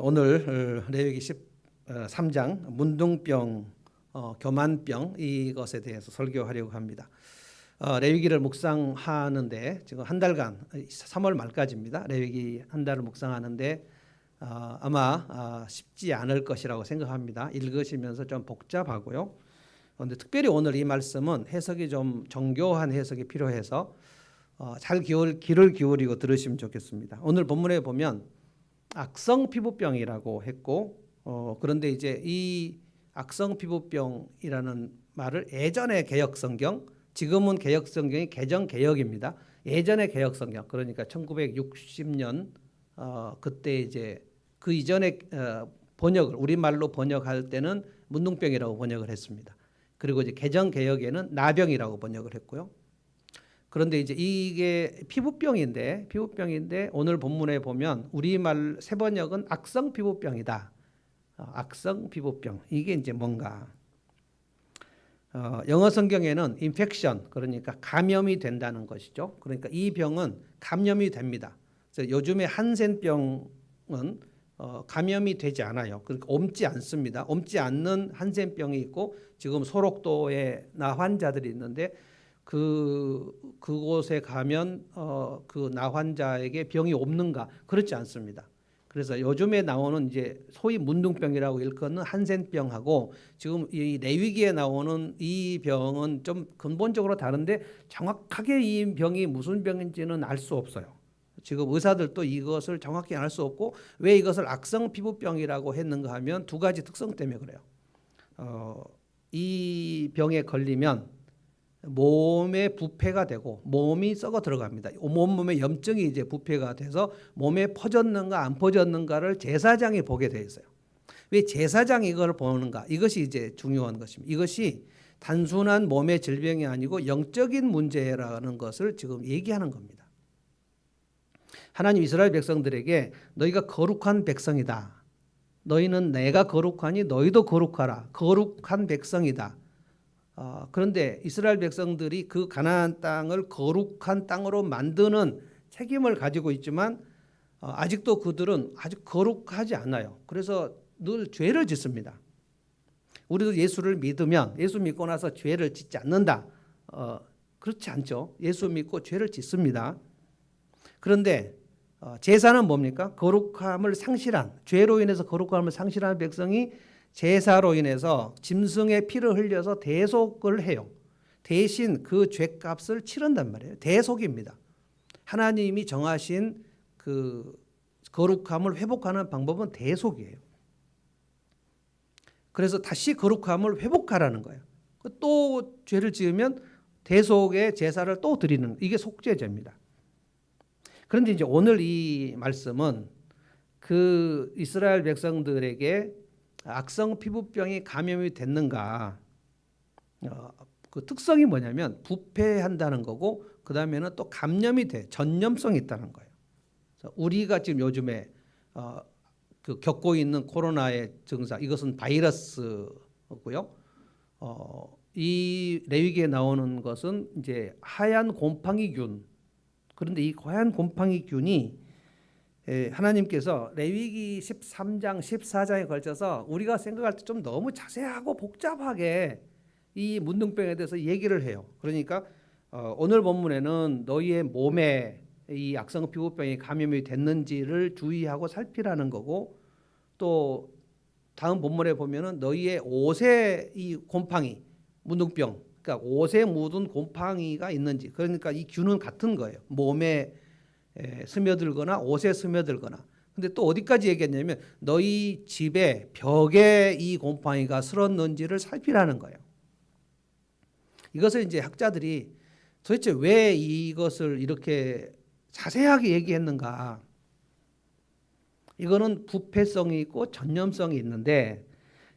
오늘 레위기 13장 문둥병, 교만병 이것에 대해서 설교하려고 합니다. 레위기를 묵상하는데 지금 한 달간 3월 말까지입니다. 레위기 한 달을 묵상하는데 아마 쉽지 않을 것이라고 생각합니다. 읽으시면서 좀 복잡하고요. 그런데 특별히 오늘 이 말씀은 해석이 좀 정교한 해석이 필요해서 잘 귀를 기울이고 들으시면 좋겠습니다. 오늘 본문에 보면 악성 피부병이라고 했고 그런데 이제 이 악성 피부병이라는 말을 예전의 개역성경, 지금은 개역성경이 개정개역입니다. 예전의 개역성경, 그러니까 1960년 그때 이제 그 이전에 번역을 우리말로 번역할 때는 문둥병이라고 번역을 했습니다. 그리고 이제 개정개역에는 나병이라고 번역을 했고요. 그런데 이제 이게 피부병인데 오늘 본문에 보면 우리말 새 번역은 악성 피부병이다. 악성 피부병, 이게 이제 뭔가 영어 성경에는 infection, 그러니까 감염이 된다는 것이죠. 그러니까 이 병은 감염이 됩니다. 그래서 요즘에 한센병은 감염이 되지 않아요. 그러니까 옮지 않습니다. 옮지 않는 한센병이 있고 지금 소록도에 나 환자들이 있는데 그곳에 가면 그 나 환자에게 병이 없는가? 그렇지 않습니다. 그래서 요즘에 나오는 이제 소위 문둥병이라고 일컫는 한센병하고 지금 이 레위기에 나오는 이 병은 좀 근본적으로 다른데 정확하게 이 병이 무슨 병인지는 알 수 없어요. 지금 의사들도 이것을 정확히 알 수 없고 왜 이것을 악성 피부병이라고 했는가 하면 두 가지 특성 때문에 그래요. 이 병에 걸리면 몸에 부패가 되고 몸이 썩어 들어갑니다. 온몸에 염증이 이제 부패가 돼서 몸에 퍼졌는가 안 퍼졌는가를 제사장이 보게 돼 있어요. 왜 제사장이 이걸 보는가? 이것이 이제 중요한 것입니다. 이것이 단순한 몸의 질병이 아니고 영적인 문제라는 것을 지금 얘기하는 겁니다. 하나님 이스라엘 백성들에게 너희가 거룩한 백성이다. 너희는 내가 거룩하니 너희도 거룩하라. 거룩한 백성이다. 그런데 이스라엘 백성들이 그 가나안 땅을 거룩한 땅으로 만드는 책임을 가지고 있지만 아직도 그들은 아주 거룩하지 않아요. 그래서 늘 죄를 짓습니다. 우리도 예수를 믿으면 예수 믿고 나서 죄를 짓지 않는다. 그렇지 않죠. 예수 믿고 죄를 짓습니다. 그런데 제사는 뭡니까? 거룩함을 상실한, 죄로 인해서 거룩함을 상실한 백성이 제사로 인해서 짐승의 피를 흘려서 대속을 해요. 대신 그 죄값을 치른단 말이에요. 대속입니다. 하나님이 정하신 그 거룩함을 회복하는 방법은 대속이에요. 그래서 다시 거룩함을 회복하라는 거예요. 또 죄를 지으면 대속의 제사를 또 드리는, 이게 속죄제입니다. 그런데 이제 오늘 이 말씀은 그 이스라엘 백성들에게 악성 피부병이 감염이 됐는가? 그 특성이 뭐냐면 부패한다는 거고 그 다음에는 또 감염이 돼, 전염성이 있다는 거예요. 그래서 우리가 지금 요즘에 그 겪고 있는 코로나의 증상, 이것은 바이러스고요. 이 레위기에 나오는 것은 이제 하얀 곰팡이균. 그런데 이 하얀 곰팡이균이 하나님께서 레위기 13장, 14장에 걸쳐서 우리가 생각할 때 좀 너무 자세하고 복잡하게 이 문둥병에 대해서 얘기를 해요. 그러니까 오늘 본문에는 너희의 몸에 이 악성 피부병이 감염이 됐는지를 주의하고 살피라는 거고, 또 다음 본문에 보면은 너희의 옷에 이 곰팡이, 문둥병, 그러니까 옷에 묻은 곰팡이가 있는지, 그러니까 이 균은 같은 거예요. 몸에 스며들거나 옷에 스며들거나. 근데 또 어디까지 얘기했냐면 너희 집에 벽에 이 곰팡이가 슬었는지를 살피라는 거예요. 이것을 이제 학자들이 도대체 왜 이것을 이렇게 자세하게 얘기했는가? 이거는 부패성이 있고 전염성이 있는데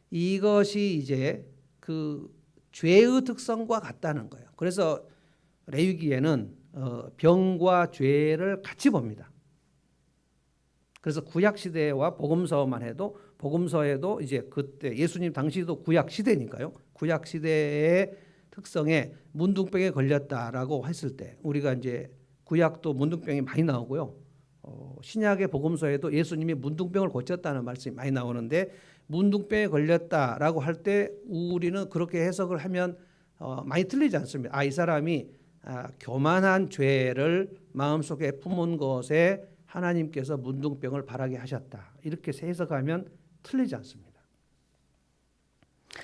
이것이 이제 그 죄의 특성과 같다는 거예요. 그래서 레위기에는 병과 죄를 같이 봅니다. 그래서 구약 시대와 복음서만 해도, 복음서에도 이제 그때 예수님 당시도 구약 시대니까요. 구약 시대의 특성에 문둥병에 걸렸다라고 했을 때 우리가 이제 구약도 문둥병이 많이 나오고요. 신약의 복음서에도 예수님이 문둥병을 고쳤다는 말씀이 많이 나오는데 문둥병에 걸렸다라고 할 때 우리는 그렇게 해석을 하면 많이 틀리지 않습니다. 이 사람이 교만한 죄를 마음속에 품은 것에 하나님께서 문둥병을 발하게 하셨다. 이렇게 해석하면 틀리지 않습니다.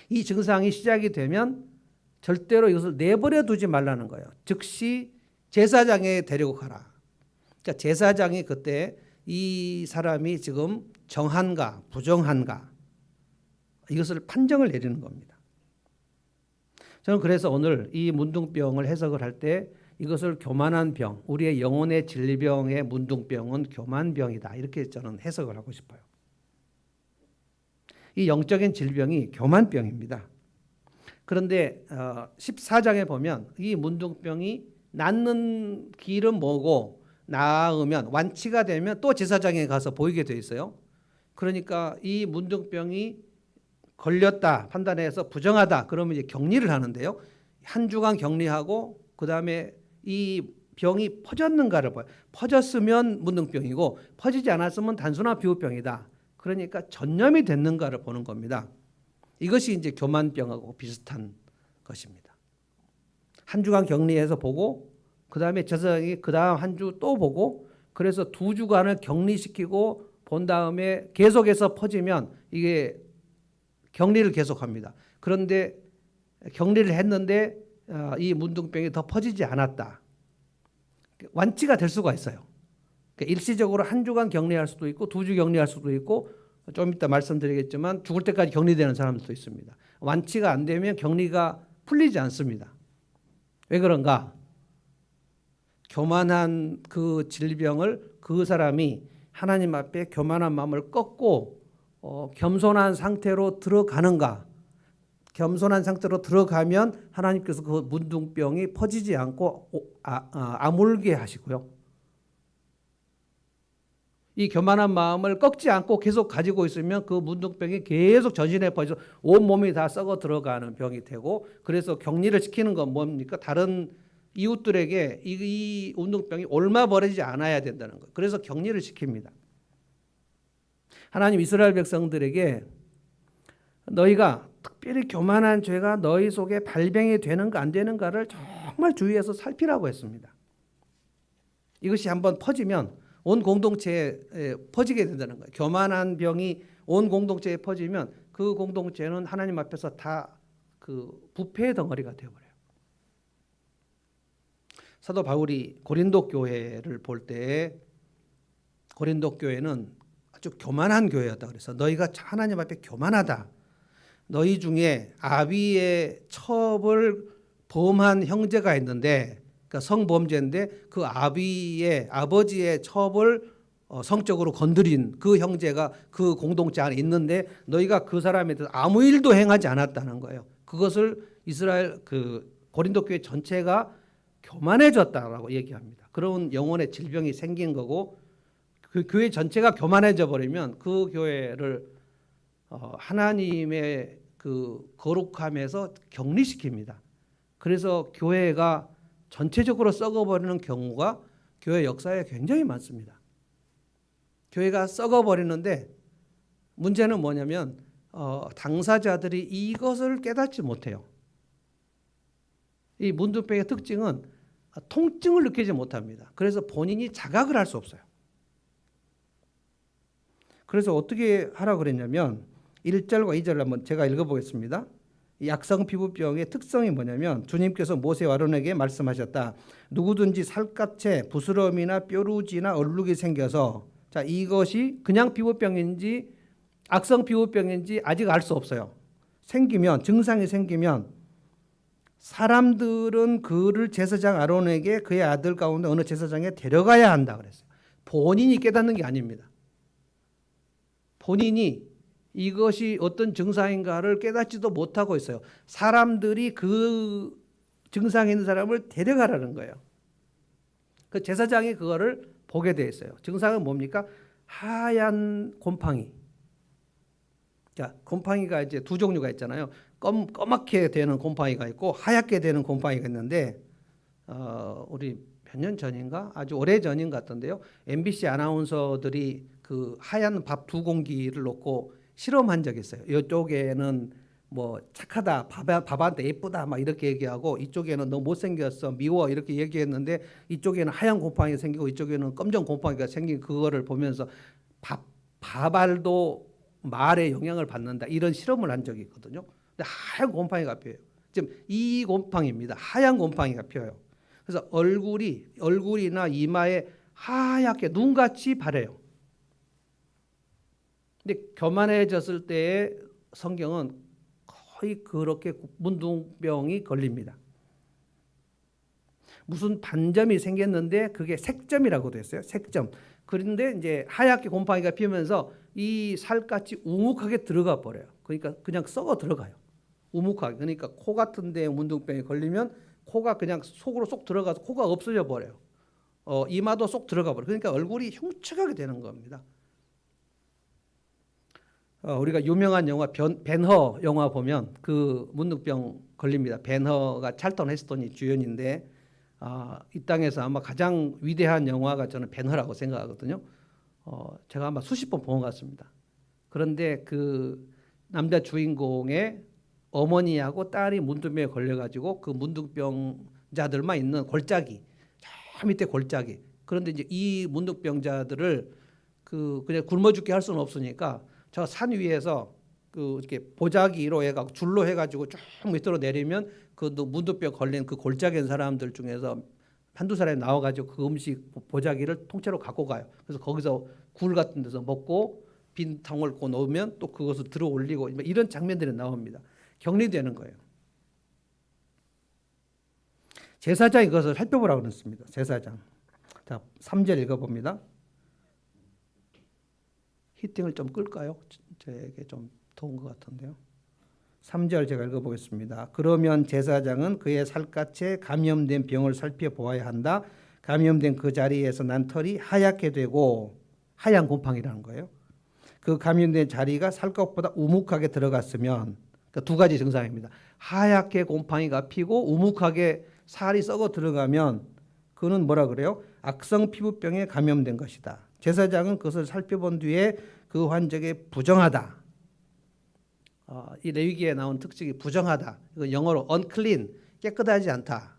이 증상이 시작이 되면 절대로 이것을 내버려 두지 말라는 거예요. 즉시 제사장에 데리고 가라. 그러니까 제사장이 그때 이 사람이 지금 정한가 부정한가 이것을 판정을 내리는 겁니다. 저는 그래서 오늘 이 문둥병을 해석을 할 때 이것을 교만한 병, 우리의 영혼의 질병의 문둥병은 교만병이다. 이렇게 저는 해석을 하고 싶어요. 이 영적인 질병이 교만병입니다. 그런데 14장에 보면 이 문둥병이 낫는 길은 뭐고 나으면 완치가 되면 또 제사장에 가서 보이게 돼 있어요. 그러니까 이 문둥병이 걸렸다 판단해서 부정하다 그러면 이제 격리를 하는데요. 한 주간 격리하고 그다음에 이 병이 퍼졌는가를 봐요. 퍼졌으면 문둥병이고 퍼지지 않았으면 단순한 비후병이다. 그러니까 전염이 됐는가를 보는 겁니다. 이것이 이제 교만병하고 비슷한 것입니다. 한 주간 격리해서 보고 그다음에 제사장이 그다음 한 주 또 보고 그래서 2주간을 격리시키고 본 다음에 계속해서 퍼지면 이게 격리를 계속합니다. 그런데 격리를 했는데 이 문둥병이 더 퍼지지 않았다. 완치가 될 수가 있어요. 그러니까 일시적으로 한 주간 격리할 수도 있고 2주 격리할 수도 있고 좀 이따 말씀드리겠지만 죽을 때까지 격리되는 사람들도 있습니다. 완치가 안 되면 격리가 풀리지 않습니다. 왜 그런가? 교만한 그 질병을 그 사람이 하나님 앞에 교만한 마음을 꺾고 겸손한 상태로 들어가는가? 겸손한 상태로 들어가면 하나님께서 그 문둥병이 퍼지지 않고 아물게 하시고요. 이 교만한 마음을 꺾지 않고 계속 가지고 있으면 그 문둥병이 계속 전신에 퍼져 온 몸이 다 썩어 들어가는 병이 되고 그래서 격리를 시키는 건 뭡니까? 다른 이웃들에게 이 문둥병이 옮아버리지 않아야 된다는 거예요. 그래서 격리를 시킵니다. 하나님 이스라엘 백성들에게 너희가 특별히 교만한 죄가 너희 속에 발병이 되는가 안 되는가를 정말 주의해서 살피라고 했습니다. 이것이 한번 퍼지면 온 공동체에 퍼지게 된다는 거예요. 교만한 병이 온 공동체에 퍼지면 그 공동체는 하나님 앞에서 다 그 부패의 덩어리가 되어버려요. 사도 바울이 고린도 교회를 볼 때 고린도 교회는 아주 교만한 교회였다 그래서 너희가 하나님 앞에 교만하다. 너희 중에 아비의 첩을 범한 형제가 있는데 그러니까 성범죄인데 그 아버지의 첩을 성적으로 건드린 그 형제가 그 공동체 안에 있는데 너희가 그 사람에 대해서 아무 일도 행하지 않았다는 거예요. 그것을 이스라엘 그 고린도 교회 전체가 교만해졌다라고 얘기합니다. 그런 영혼의 질병이 생긴 거고 그 교회 전체가 교만해져 버리면 그 교회를 하나님의 그 거룩함에서 격리시킵니다. 그래서 교회가 전체적으로 썩어버리는 경우가 교회 역사에 굉장히 많습니다. 교회가 썩어버리는데 문제는 뭐냐면 당사자들이 이것을 깨닫지 못해요. 이 문둥병의 특징은 통증을 느끼지 못합니다. 그래서 본인이 자각을 할 수 없어요. 그래서 어떻게 하라고 그랬냐면 1절과 2절을 한번 제가 읽어보겠습니다. 이 약성 피부병의 특성이 뭐냐면 주님께서 모세와 아론에게 말씀하셨다. 누구든지 살갗에 부스럼이나 뾰루지나 얼룩이 생겨서 자 이것이 그냥 피부병인지 악성 피부병인지 아직 알 수 없어요. 생기면 증상이 생기면 사람들은 그를 제사장 아론에게 그의 아들 가운데 어느 제사장에 데려가야 한다 그랬어요. 본인이 깨닫는 게 아닙니다. 본인이 이것이 어떤 증상인가를 깨닫지도 못하고 있어요. 사람들이 그 증상이 있는 사람을 데려가라는 거예요. 그 제사장이 그거를 보게 돼 있어요. 증상은 뭡니까? 하얀 곰팡이. 자, 곰팡이가 이제 두 종류가 있잖아요. 검맣게 되는 곰팡이가 있고 하얗게 되는 곰팡이가 있는데 우리 몇 년 전인가 아주 오래 전인 것 같던데요. MBC 아나운서들이 그 하얀 밥 2공기를 놓고 실험한 적이 있어요. 이쪽에는 뭐 착하다, 밥한테 예쁘다 막 이렇게 얘기하고, 이쪽에는 너 못생겼어, 미워 이렇게 얘기했는데, 이쪽에는 하얀 곰팡이가 생기고 이쪽에는 검정 곰팡이가 생긴 그거를 보면서 밥알도 말에 영향을 받는다, 이런 실험을 한 적이 있거든요. 근데 하얀 곰팡이가 피어요. 지금 이 곰팡이입니다. 하얀 곰팡이가 피어요. 그래서 얼굴이나 이마에 하얗게 눈같이 바래요. 근데 교만해졌을 때의 성경은 거의 그렇게 문둥병이 걸립니다. 무슨 반점이 생겼는데 그게 색점이라고 됐어요. 색점. 그런데 이제 하얗게 곰팡이가 피면서 이 살갗이 우묵하게 들어가 버려요. 그러니까 그냥 썩어 들어가요. 우묵하게. 그러니까 코 같은 데 문둥병이 걸리면 코가 그냥 속으로 쏙 들어가서 코가 없어져 버려요. 이마도 쏙 들어가 버려요. 그러니까 얼굴이 흉측하게 되는 겁니다. 우리가 유명한 영화 벤허 영화 보면 그 문둥병 걸립니다. 벤허가 찰턴 헤스턴이 주연인데, 이 땅에서 아마 가장 위대한 영화가 저는 벤허라고 생각하거든요. 제가 아마 수십 번 본 것 같습니다. 그런데 그 남자 주인공의 어머니하고 딸이 문둥병에 걸려가지고 그 문둥병자들만 있는 골짜기, 저 밑에 골짜기. 그런데 이제 이 문둥병자들을 그냥 굶어 죽게 할 수는 없으니까 저 산 위에서 이렇게 보자기로 해가지고 줄로 해가지고 쭉 밑으로 내리면 그 문둥병 걸린 그 골짜기 있는 사람들 중에서 한두 사람이 나와가지고 그 음식 보자기를 통째로 갖고 가요. 그래서 거기서 굴 같은 데서 먹고 빈 통을 놓으면 또 그것을 들어 올리고, 이런 장면들이 나옵니다. 격리되는 거예요. 제사장이 그것을 살펴보라고 그랬습니다. 제사장. 자, 3절 읽어봅니다. 히팅을 좀 끌까요? 제게 좀 더운 것 같은데요. 3절 제가 읽어보겠습니다. 그러면 제사장은 그의 살갗에 감염된 병을 살펴보아야 한다. 감염된 그 자리에서 난 털이 하얗게 되고, 하얀 곰팡이라는 거예요. 그 감염된 자리가 살갗보다 우묵하게 들어갔으면, 그러니까 두 가지 증상입니다. 하얗게 곰팡이가 피고 우묵하게 살이 썩어 들어가면 그는 뭐라 그래요? 악성 피부병에 감염된 것이다. 제사장은 그것을 살펴본 뒤에 그 환자에게 부정하다. 이 레위기에 나온 특징이 부정하다. 이거 영어로 unclean, 깨끗하지 않다.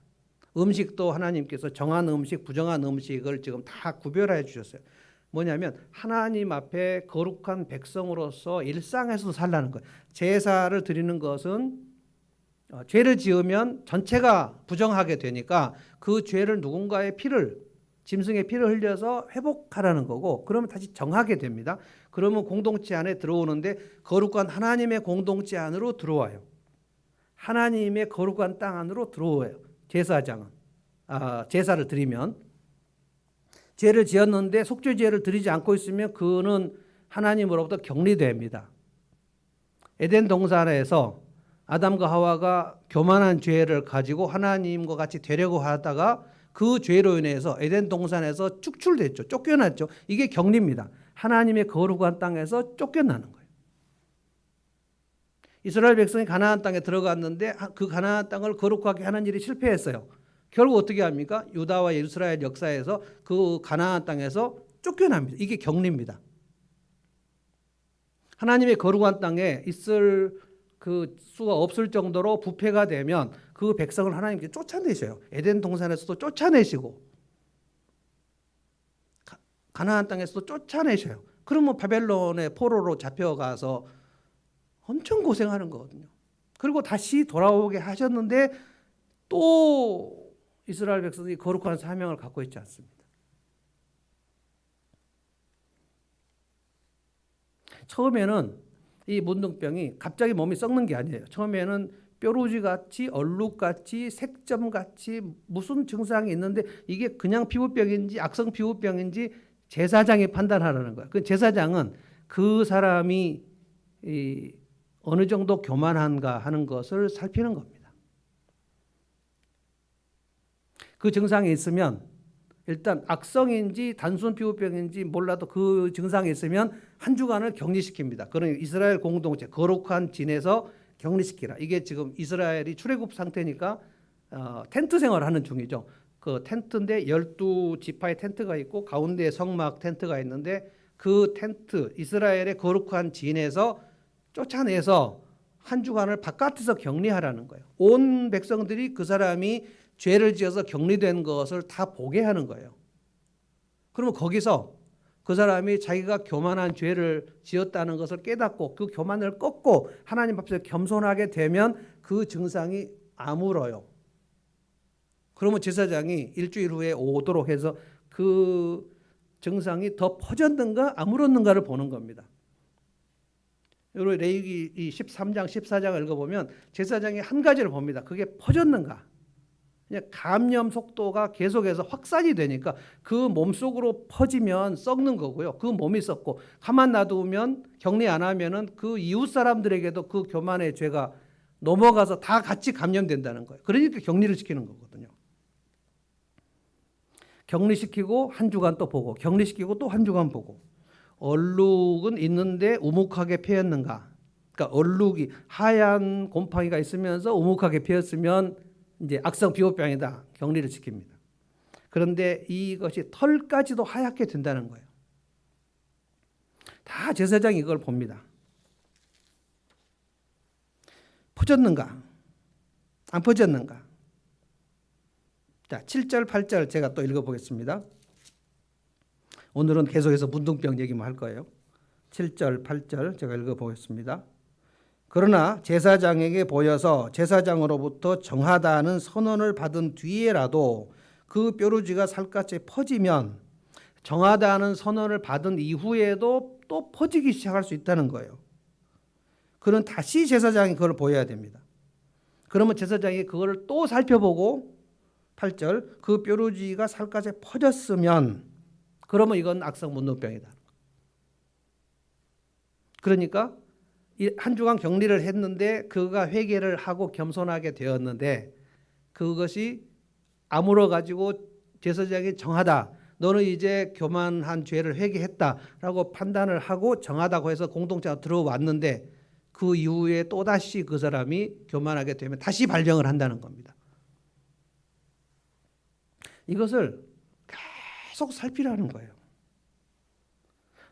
음식도 하나님께서 정한 음식, 부정한 음식을 지금 다 구별해 주셨어요. 뭐냐면 하나님 앞에 거룩한 백성으로서 일상에서도 살라는 거예요. 제사를 드리는 것은 죄를 지으면 전체가 부정하게 되니까 그 죄를 누군가의 피를, 짐승의 피를 흘려서 회복하라는 거고, 그러면 다시 정하게 됩니다. 그러면 공동체 안에 들어오는데 거룩한 하나님의 공동체 안으로 들어와요. 하나님의 거룩한 땅 안으로 들어와요. 제사장은 제사를 드리면, 죄를 지었는데 속죄제를 드리지 않고 있으면 그는 하나님으로부터 격리됩니다. 에덴 동산에서 아담과 하와가 교만한 죄를 가지고 하나님과 같이 되려고 하다가 그 죄로 인해서 에덴 동산에서 축출됐죠. 쫓겨났죠. 이게 격리입니다. 하나님의 거룩한 땅에서 쫓겨나는 거예요. 이스라엘 백성이 가나안 땅에 들어갔는데 그 가나안 땅을 거룩하게 하는 일이 실패했어요. 결국 어떻게 합니까? 유다와 이스라엘 역사에서 그 가나안 땅에서 쫓겨납니다. 이게 격리입니다. 하나님의 거룩한 땅에 있을 그 수가 없을 정도로 부패가 되면 그 백성을 하나님께 쫓아내셔요. 에덴 동산에서도 쫓아내시고 가나안 땅에서도 쫓아내셔요. 그러면 바벨론의 포로로 잡혀가서 엄청 고생하는 거거든요. 그리고 다시 돌아오게 하셨는데 또 이스라엘 백성이 거룩한 사명을 갖고 있지 않습니다. 처음에는 이 문둥병이 갑자기 몸이 썩는 게 아니에요. 처음에는 뾰루지같이, 얼룩같이, 색점같이 무슨 증상이 있는데 이게 그냥 피부병인지 악성 피부병인지 제사장이 판단하라는 거예요. 그 제사장은 그 사람이 어느 정도 교만한가 하는 것을 살피는 겁니다. 그 증상이 있으면 일단 악성인지 단순 피부병인지 몰라도 그 증상이 있으면 한 주간을 격리시킵니다. 그러니 이스라엘 공동체 거룩한 진에서 격리시키라. 이게 지금 이스라엘이 출애굽 상태니까 텐트 생활을 하는 중이죠. 그 텐트인데 12지파의 텐트가 있고 가운데에 성막 텐트가 있는데 그 텐트 이스라엘의 거룩한 진에서 쫓아내서 한 주간을 바깥에서 격리하라는 거예요. 온 백성들이 그 사람이 죄를 지어서 격리된 것을 다 보게 하는 거예요. 그러면 거기서 그 사람이 자기가 교만한 죄를 지었다는 것을 깨닫고 그 교만을 꺾고 하나님 앞에서 겸손하게 되면 그 증상이 아물어요. 그러면 제사장이 일주일 후에 오도록 해서 그 증상이 더 퍼졌는가 아물었는가를 보는 겁니다. 여러분 레위기 13장 14장을 읽어보면 제사장이 한 가지를 봅니다. 그게 퍼졌는가. 그냥 감염 속도가 계속해서 확산이 되니까 그 몸속으로 퍼지면 썩는 거고요. 그 몸이 썩고 가만 놔두면 격리 안 하면은 그 이웃 사람들에게도 그 교만의 죄가 넘어가서 다 같이 감염된다는 거예요. 그러니까 격리를 시키는 거거든요. 격리시키고 한 주간 또 보고 격리시키고 또 한 주간 보고 얼룩은 있는데 우묵하게 피었는가. 그러니까 얼룩이 하얀 곰팡이가 있으면서 우묵하게 피었으면 이제 악성 비호병이다. 격리를 시킵니다. 그런데 이것이 털까지도 하얗게 된다는 거예요. 다 제사장이 이걸 봅니다. 퍼졌는가? 안 퍼졌는가? 자, 7절, 8절 제가 또 읽어보겠습니다. 오늘은 계속해서 문둥병 얘기만 할 거예요. 7절, 8절 제가 읽어보겠습니다. 그러나 제사장에게 보여서 제사장으로부터 정하다는 선언을 받은 뒤에라도 그 뾰루지가 살갗에 퍼지면 정하다는 선언을 받은 이후에도 또 퍼지기 시작할 수 있다는 거예요. 그는 다시 제사장이 그걸 보여야 됩니다. 그러면 제사장이 그걸 또 살펴보고 8절 그 뾰루지가 살갗에 퍼졌으면 그러면 이건 악성 문둥병이다. 그러니까 한 주간 격리를 했는데 그가 회개를 하고 겸손하게 되었는데 그것이 아물어 가지고 제사장이 정하다. 너는 이제 교만한 죄를 회개했다라고 판단을 하고 정하다고 해서 공동체가 들어왔는데 그 이후에 또다시 그 사람이 교만하게 되면 다시 발령을 한다는 겁니다. 이것을 계속 살피라는 거예요.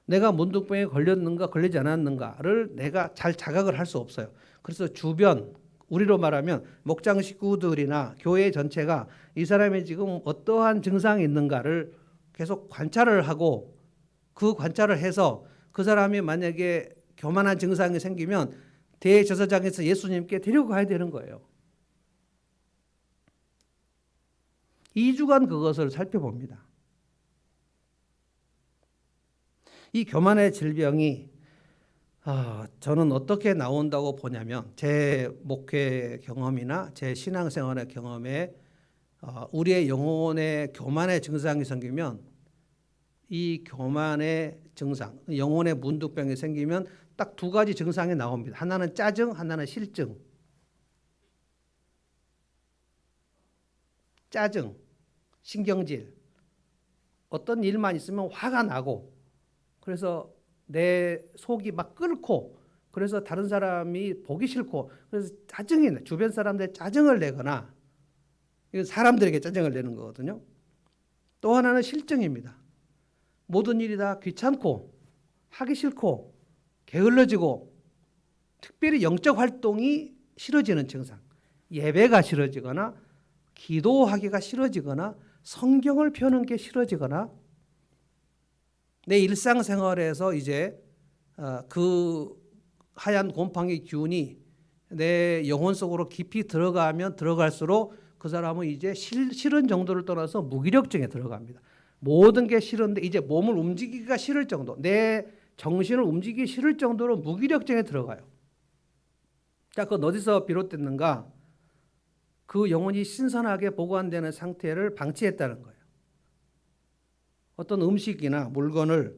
내가 문둥병에 걸렸는가 걸리지 않았는가를 내가 잘 자각을 할 수 없어요. 그래서 주변 우리로 말하면 목장 식구들이나 교회 전체가 이 사람이 지금 어떠한 증상이 있는가를 계속 관찰을 하고 그 관찰을 해서 그 사람이 만약에 교만한 증상이 생기면 대제사장에서 예수님께 데려가야 되는 거예요. 2주간 그것을 살펴봅니다. 이 교만의 질병이 저는 어떻게 나온다고 보냐면 제 목회 경험이나 제 신앙생활의 경험에 우리의 영혼의 교만의 증상이 생기면 이 교만의 증상, 영혼의 문둥병이 생기면 딱 두 가지 증상이 나옵니다. 하나는 짜증, 하나는 실증. 짜증, 신경질. 어떤 일만 있으면 화가 나고 그래서 내 속이 막 끓고 그래서 다른 사람이 보기 싫고 그래서 짜증이 나. 주변 사람들의 짜증을 내거나 이건 사람들에게 짜증을 내는 거거든요. 또 하나는 실증입니다. 모든 일이 다 귀찮고 하기 싫고 게을러지고 특별히 영적 활동이 싫어지는 증상. 예배가 싫어지거나 기도하기가 싫어지거나 성경을 펴는 게 싫어지거나 내 일상생활에서 이제 그 하얀 곰팡이 기운이 내 영혼 속으로 깊이 들어가면 들어갈수록 그 사람은 이제 싫은 정도를 떠나서 무기력증에 들어갑니다. 모든 게 싫은데 이제 몸을 움직이기가 싫을 정도, 내 정신을 움직이기 싫을 정도로 무기력증에 들어가요. 자, 그건 어디서 비롯됐는가? 그 영혼이 신선하게 보관되는 상태를 방치했다는 거예요. 어떤 음식이나 물건을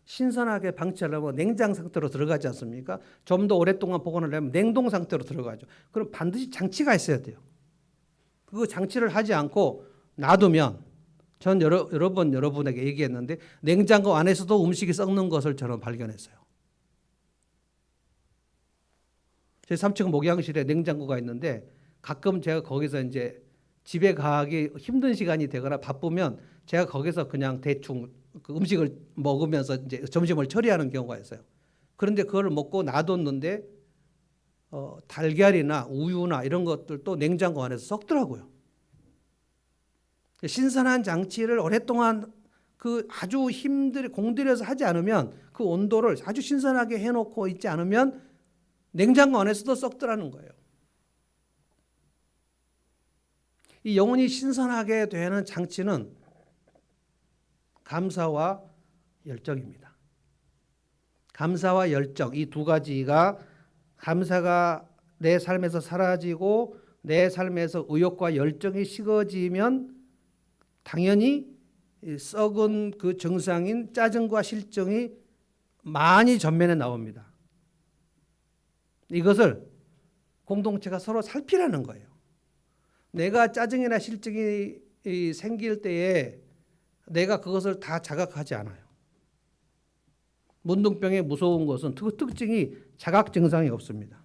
신선하게 방치하려면 냉장 상태로 들어가지 않습니까? 좀 더 오랫동안 보관하려면 냉동 상태로 들어가죠. 그럼 반드시 장치가 있어야 돼요. 그 장치를 하지 않고 놔두면 전 여러 번 여러분에게 얘기했는데 냉장고 안에서도 음식이 썩는 것을 저는 발견했어요. 제 3층 목양실에 냉장고가 있는데 가끔 제가 거기서 이제 집에 가기 힘든 시간이 되거나 바쁘면 제가 거기서 그냥 대충 그 음식을 먹으면서 이제 점심을 처리하는 경우가 있어요. 그런데 그걸 먹고 놔뒀는데 달걀이나 우유나 이런 것들도 냉장고 안에서 썩더라고요. 신선한 장치를 오랫동안 그 아주 공들여서 하지 않으면 그 온도를 아주 신선하게 해놓고 있지 않으면 냉장고 안에서도 썩더라는 거예요. 이 영혼이 신선하게 되는 장치는 감사와 열정입니다. 감사와 열정, 이 두 가지가, 감사가 내 삶에서 사라지고 내 삶에서 의욕과 열정이 식어지면 당연히 썩은 그 증상인 짜증과 실증이 많이 전면에 나옵니다. 이것을 공동체가 서로 살피라는 거예요. 내가 짜증이나 실증이 생길 때에 내가 그것을 다 자각하지 않아요. 문둥병의 무서운 것은 특징이 자각 증상이 없습니다.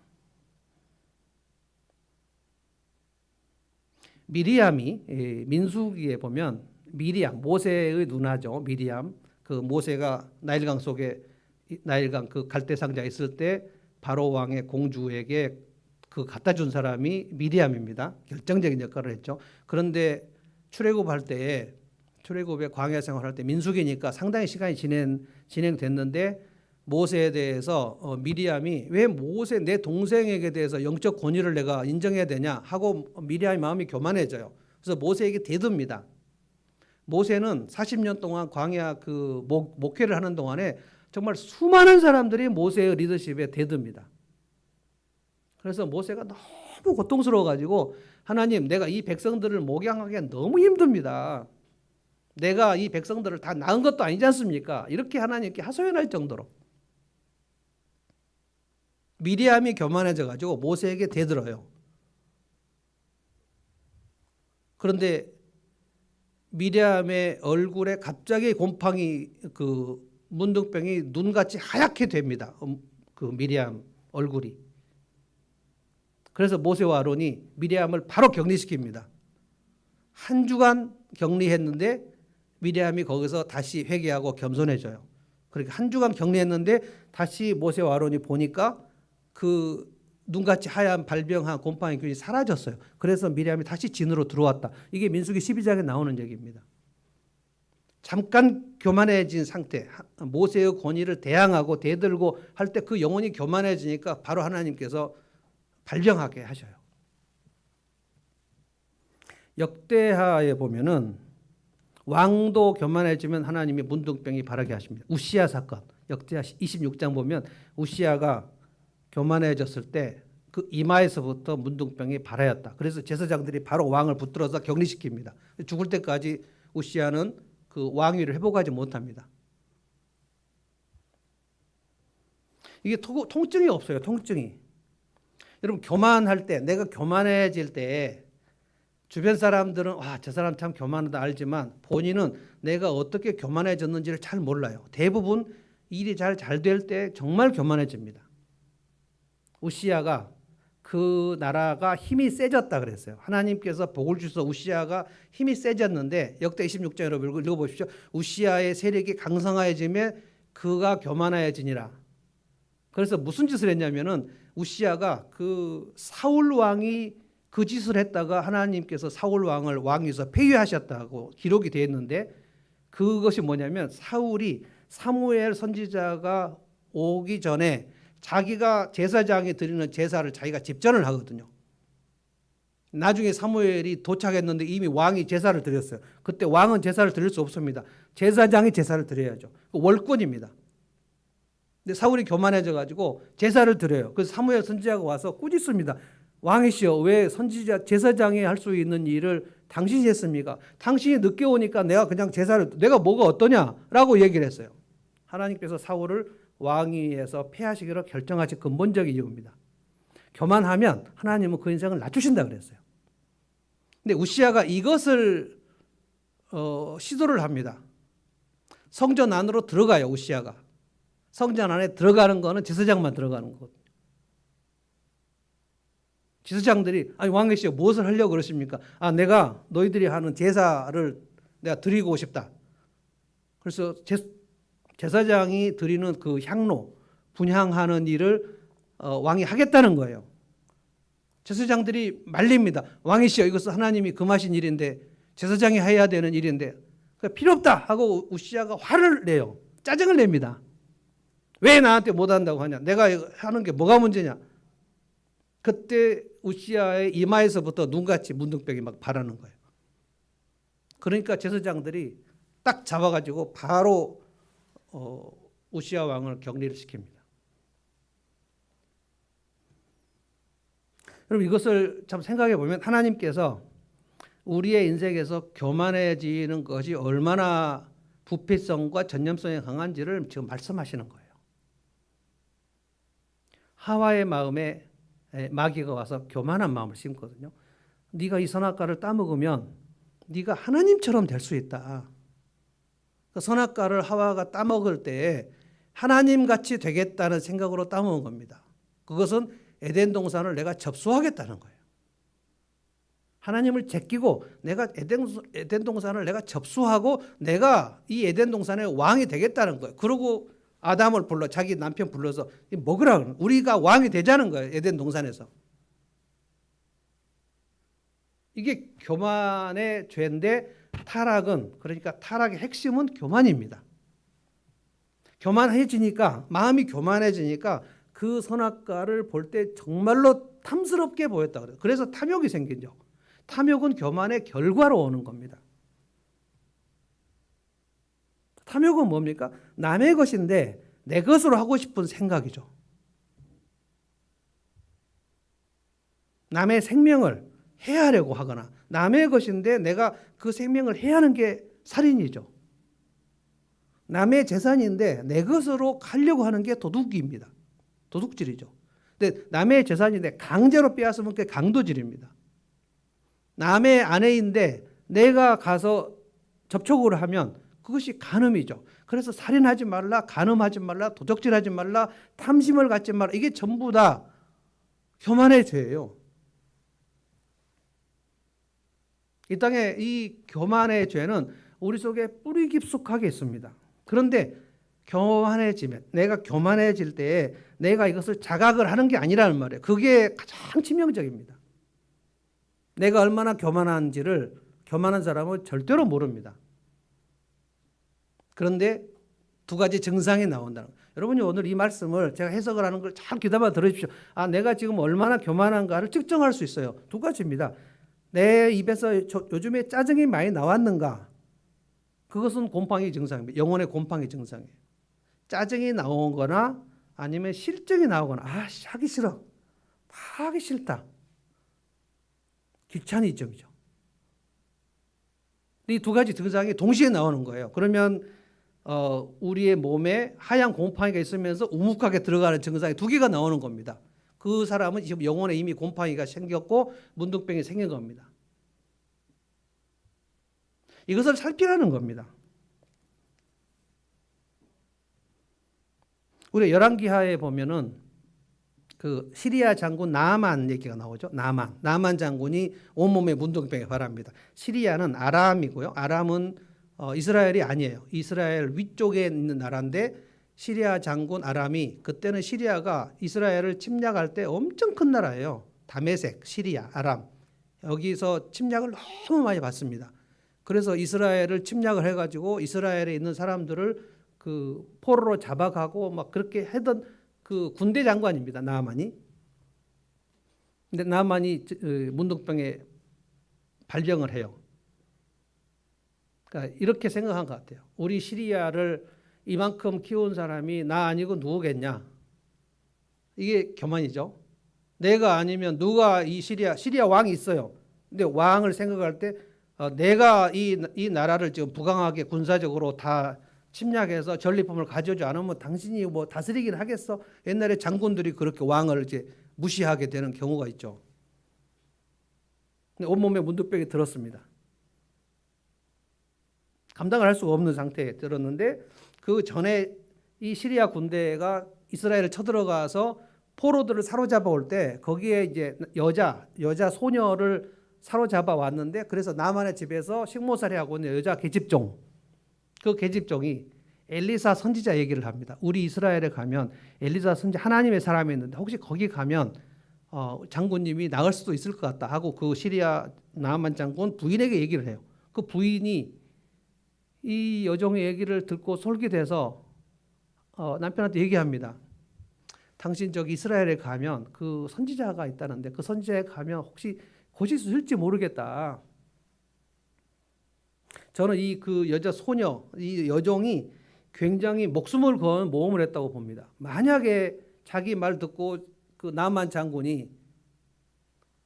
미리암이 민수기에 보면 미리암, 모세의 누나죠. 미리암, 그 모세가 나일강 속에 나일강 그 갈대 상자에 있을 때 바로 왕의 공주에게 그 갖다 준 사람이 미리암입니다. 결정적인 역할을 했죠. 그런데 출애굽할 때에 출애굽의 광야 생활할 때 민수기니까 상당히 시간이 진행됐는데 모세에 대해서 미리암이 왜 모세 내 동생에게 대해서 영적 권위를 내가 인정해야 되냐 하고 미리암의 마음이 교만해져요. 그래서 모세에게 대듭니다. 모세는 40년 동안 광야 그 목회를 하는 동안에 정말 수많은 사람들이 모세의 리더십에 대듭니다. 그래서 모세가 너무 고통스러워 가지고 하나님, 내가 이 백성들을 목양하기가 너무 힘듭니다. 내가 이 백성들을 다 낳은 것도 아니지 않습니까? 이렇게 하나님께 하소연할 정도로 미리암이 교만해져 가지고 모세에게 대들어요. 그런데 미리암의 얼굴에 갑자기 곰팡이 그 문둥병이 눈같이 하얗게 됩니다. 그 미리암 얼굴이. 그래서 모세와 아론이 미리암을 바로 격리시킵니다. 한 주간 격리했는데 미리암이 거기서 다시 회개하고 겸손해져요. 그러니까 한 주간 격리했는데 다시 모세와 아론이 보니까 그 눈같이 하얀 발병한 곰팡이균이 사라졌어요. 그래서 미리암이 다시 진으로 들어왔다. 이게 민수기 12장에 나오는 얘기입니다. 잠깐 교만해진 상태, 모세의 권위를 대항하고 대들고 할 때 그 영혼이 교만해지니까 바로 하나님께서 발병하게 하셔요. 역대하에 보면은 왕도 교만해지면 하나님이 문둥병이 바라게 하십니다. 우시야 사건, 역대하 26장 보면 우시야가 교만해졌을 때 그 이마에서부터 문둥병이 발하였다. 그래서 제사장들이 바로 왕을 붙들어서 격리시킵니다. 죽을 때까지 우시야는 그 왕위를 회복하지 못합니다. 이게 통증이 없어요. 통증이. 여러분, 교만할 때, 내가 교만해질 때 주변 사람들은 와, 저 사람 참 교만하다 알지만 본인은 내가 어떻게 교만해졌는지를 잘 몰라요. 대부분 일이 잘 될 때 정말 교만해집니다. 우시야가 그 나라가 힘이 세졌다 그랬어요. 하나님께서 복을 주셔서 우시야가 힘이 세졌는데 역대 26장 여러분 읽어보십시오. 우시야의 세력이 강성하여지며 그가 교만하여지니라. 그래서 무슨 짓을 했냐면은 우시야가 그 사울 왕이 그 짓을 했다가 하나님께서 사울 왕을 왕위에서 폐위하셨다고 기록이 되어 있는데 그것이 뭐냐면 사울이 사무엘 선지자가 오기 전에 자기가 제사장이 드리는 제사를 자기가 집전을 하거든요. 나중에 사무엘이 도착했는데 이미 왕이 제사를 드렸어요. 그때 왕은 제사를 드릴 수 없습니다. 제사장이 제사를 드려야죠. 월권입니다. 근데 사울이 교만해져 가지고 제사를 드려요. 그래서 사무엘 선지자가 와서 꾸짖습니다. 왕이시여, 왜 선지자 제사장이 할 수 있는 일을 당신이 했습니까? 당신이 늦게 오니까 내가 그냥 내가 뭐가 어떠냐라고 얘기를 했어요. 하나님께서 사울을 왕위에서 폐하시기로 결정하신 근본적인 이유입니다. 교만하면 하나님은 그 인생을 낮추신다 그랬어요. 근데 우시야가 이것을 시도를 합니다. 성전 안으로 들어가요. 우시야가. 성전 안에 들어가는 거는 제사장만 들어가는 거거든요. 지사장들이 아니 왕이시여 무엇을 하려고 그러십니까? 아 내가 너희들이 하는 제사를 내가 드리고 싶다. 그래서 제사장이 드리는 그 향로 분향하는 일을 왕이 하겠다는 거예요. 제사장들이 말립니다. 왕이시여 이것은 하나님이 금하신 일인데 제사장이 해야 되는 일인데 필요 없다 하고 우시아가 화를 내요. 짜증을 냅니다. 왜 나한테 못한다고 하냐? 내가 하는 게 뭐가 문제냐? 그때 우시아의 이마에서부터 눈같이 문둥병이 막 바라는 거예요. 그러니까 제사장들이 딱 잡아가지고 바로 우시아 왕을 격리를 시킵니다. 여러분 이것을 참 생각해 보면 하나님께서 우리의 인생에서 교만해지는 것이 얼마나 부패성과 전념성이 강한지를 지금 말씀하시는 거예요. 하와의 마음에 마귀가 와서 교만한 마음을 심거든요. 네가 이 선악과를 따먹으면 네가 하나님처럼 될 수 있다. 그 선악과를 하와가 따먹을 때 하나님같이 되겠다는 생각으로 따먹은 겁니다. 그것은 에덴 동산을 내가 접수하겠다는 거예요. 하나님을 제끼고 내가 에덴 동산을 내가 접수하고 내가 이 에덴 동산의 왕이 되겠다는 거예요. 그러고 아담을 불러 자기 남편 불러서 먹으라 우리가 왕이 되자는 거예요. 에덴 동산에서. 이게 교만의 죄인데 타락은 그러니까 타락의 핵심은 교만입니다. 교만해지니까 마음이 교만해지니까 그 선악과를 볼 때 정말로 탐스럽게 보였다 그래요. 그래서 탐욕이 생기죠. 탐욕은 교만의 결과로 오는 겁니다. 탐욕은 뭡니까? 남의 것인데 내 것으로 하고 싶은 생각이죠. 남의 생명을 해하려고 하거나 남의 것인데 내가 그 생명을 해하는 게 살인이죠. 남의 재산인데 내 것으로 하려고 하는 게 도둑입니다. 도둑질이죠. 근데 남의 재산인데 강제로 빼앗으면 그게 강도질입니다. 남의 아내인데 내가 가서 접촉을 하면 그것이 간음이죠. 그래서 살인하지 말라, 간음하지 말라, 도적질하지 말라, 탐심을 갖지 말라. 이게 전부 다 교만의 죄예요. 이 땅에 이 교만의 죄는 우리 속에 뿌리 깊숙하게 있습니다. 그런데 교만해지면 내가 교만해질 때 내가 이것을 자각을 하는 게 아니라는 말이에요. 그게 가장 치명적입니다. 내가 얼마나 교만한지를 교만한 사람은 절대로 모릅니다. 그런데 두 가지 증상이 나온다는 거예요. 여러분이 오늘 이 말씀을 제가 해석을 하는 걸 잘 귀담아 들으십시오. 아, 내가 지금 얼마나 교만한가를 측정할 수 있어요. 두 가지입니다. 내 입에서 요즘에 짜증이 많이 나왔는가? 그것은 곰팡이 증상입니다. 영혼의 곰팡이 증상이에요. 짜증이 나오거나 아니면 실증이 나오거나 하기 싫어. 하기 싫다. 귀차니즘이죠. 이 두 가지 증상이 동시에 나오는 거예요. 그러면 우리의 몸에 하얀 곰팡이가 있으면서 우묵하게 들어가는 증상이 두 개가 나오는 겁니다. 그 사람은 지금 영혼에 이미 곰팡이가 생겼고 문둥병이 생긴 겁니다. 이것을 살피라는 겁니다. 우리 열왕기하에 보면은 그 시리아 장군 나아만 얘기가 나오죠. 나아만 장군이 온몸에 문둥병에 바랍니다. 시리아는 아람이고요. 아람은 이스라엘이 아니에요. 이스라엘 위쪽에 있는 나라인데 시리아 장군 아람이 그때는 시리아가 이스라엘을 침략할 때 엄청 큰 나라예요. 다메섹, 시리아, 아람 여기서 침략을 너무 많이 받습니다. 그래서 이스라엘을 침략을 해가지고 이스라엘에 있는 사람들을 그 포로로 잡아가고 막 그렇게 하던 그 군대 장관입니다. 나아만이. 근데 나아만이 문둥병에 발병을 해요. 그러니까 이렇게 생각한 것 같아요. 우리 시리아를 이만큼 키운 사람이 나 아니고 누구겠냐? 이게 교만이죠. 내가 아니면 누가 이 시리아 왕이 있어요. 근데 왕을 생각할 때 내가 이 나라를 지금 부강하게 군사적으로 다 침략해서 전리품을 가져오지 않으면 당신이 뭐 다스리긴 하겠어? 옛날에 장군들이 그렇게 왕을 이제 무시하게 되는 경우가 있죠. 근데 온몸에 문둥병이 들었습니다. 감당을 할 수가 없는 상태에 들었는데 그 전에 이 시리아 군대가 이스라엘을 쳐들어가서 포로들을 사로잡아 올 때 거기에 이제 여자 소녀를 사로잡아 왔는데 그래서 나만의 집에서 식모살이 하고 있는 여자 계집종 그 계집종이 엘리사 선지자 얘기를 합니다. 우리 이스라엘에 가면 엘리사 선지 하나님의 사람이 있는데 혹시 거기 가면 장군님이 나을 수도 있을 것 같다 하고 그 시리아 나아만 장군 부인에게 얘기를 해요. 그 부인이 이 여종의 얘기를 듣고 솔깃해서 남편한테 얘기합니다. 당신 저기 이스라엘에 가면 그 선지자가 있다는데 그 선지자에 가면 혹시 고칠 수 있을지 모르겠다. 저는 이 그 여자 소녀, 이 여종이 굉장히 목숨을 건 모험을 했다고 봅니다. 만약에 자기 말 듣고 그 나만 장군이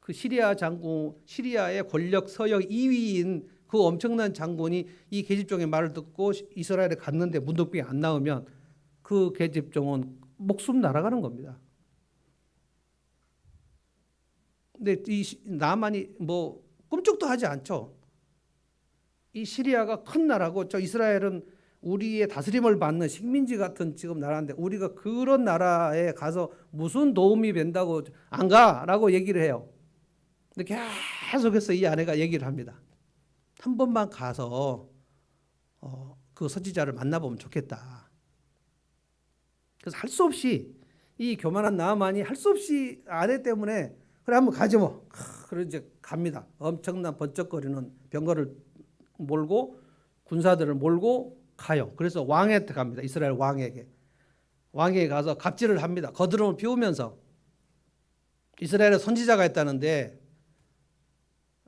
그 시리아의 권력 서역 2위인 그 엄청난 장군이 이 계집종의 말을 듣고 이스라엘에 갔는데 문둥병이 안 나오면 그 계집종은 목숨 날아가는 겁니다. 근데 이 나만이 뭐 꿈쩍도 하지 않죠. 이 시리아가 큰 나라고 저 이스라엘은 우리의 다스림을 받는 식민지 같은 지금 나라인데 우리가 그런 나라에 가서 무슨 도움이 된다고 안 가라고 얘기를 해요. 근데 계속해서 이 아내가 얘기를 합니다. 한 번만 가서 그 선지자를 만나보면 좋겠다. 그래서 할 수 없이 이 교만한 나아만이 할 수 없이 아내 때문에 그래 한번 가지 뭐. 그래 이제 갑니다. 엄청난 번쩍거리는 병거를 몰고 군사들을 몰고 가요. 그래서 왕한테 갑니다. 이스라엘 왕에게 가서 갑질을 합니다. 거드름을 피우면서 이스라엘에 선지자가 있다는데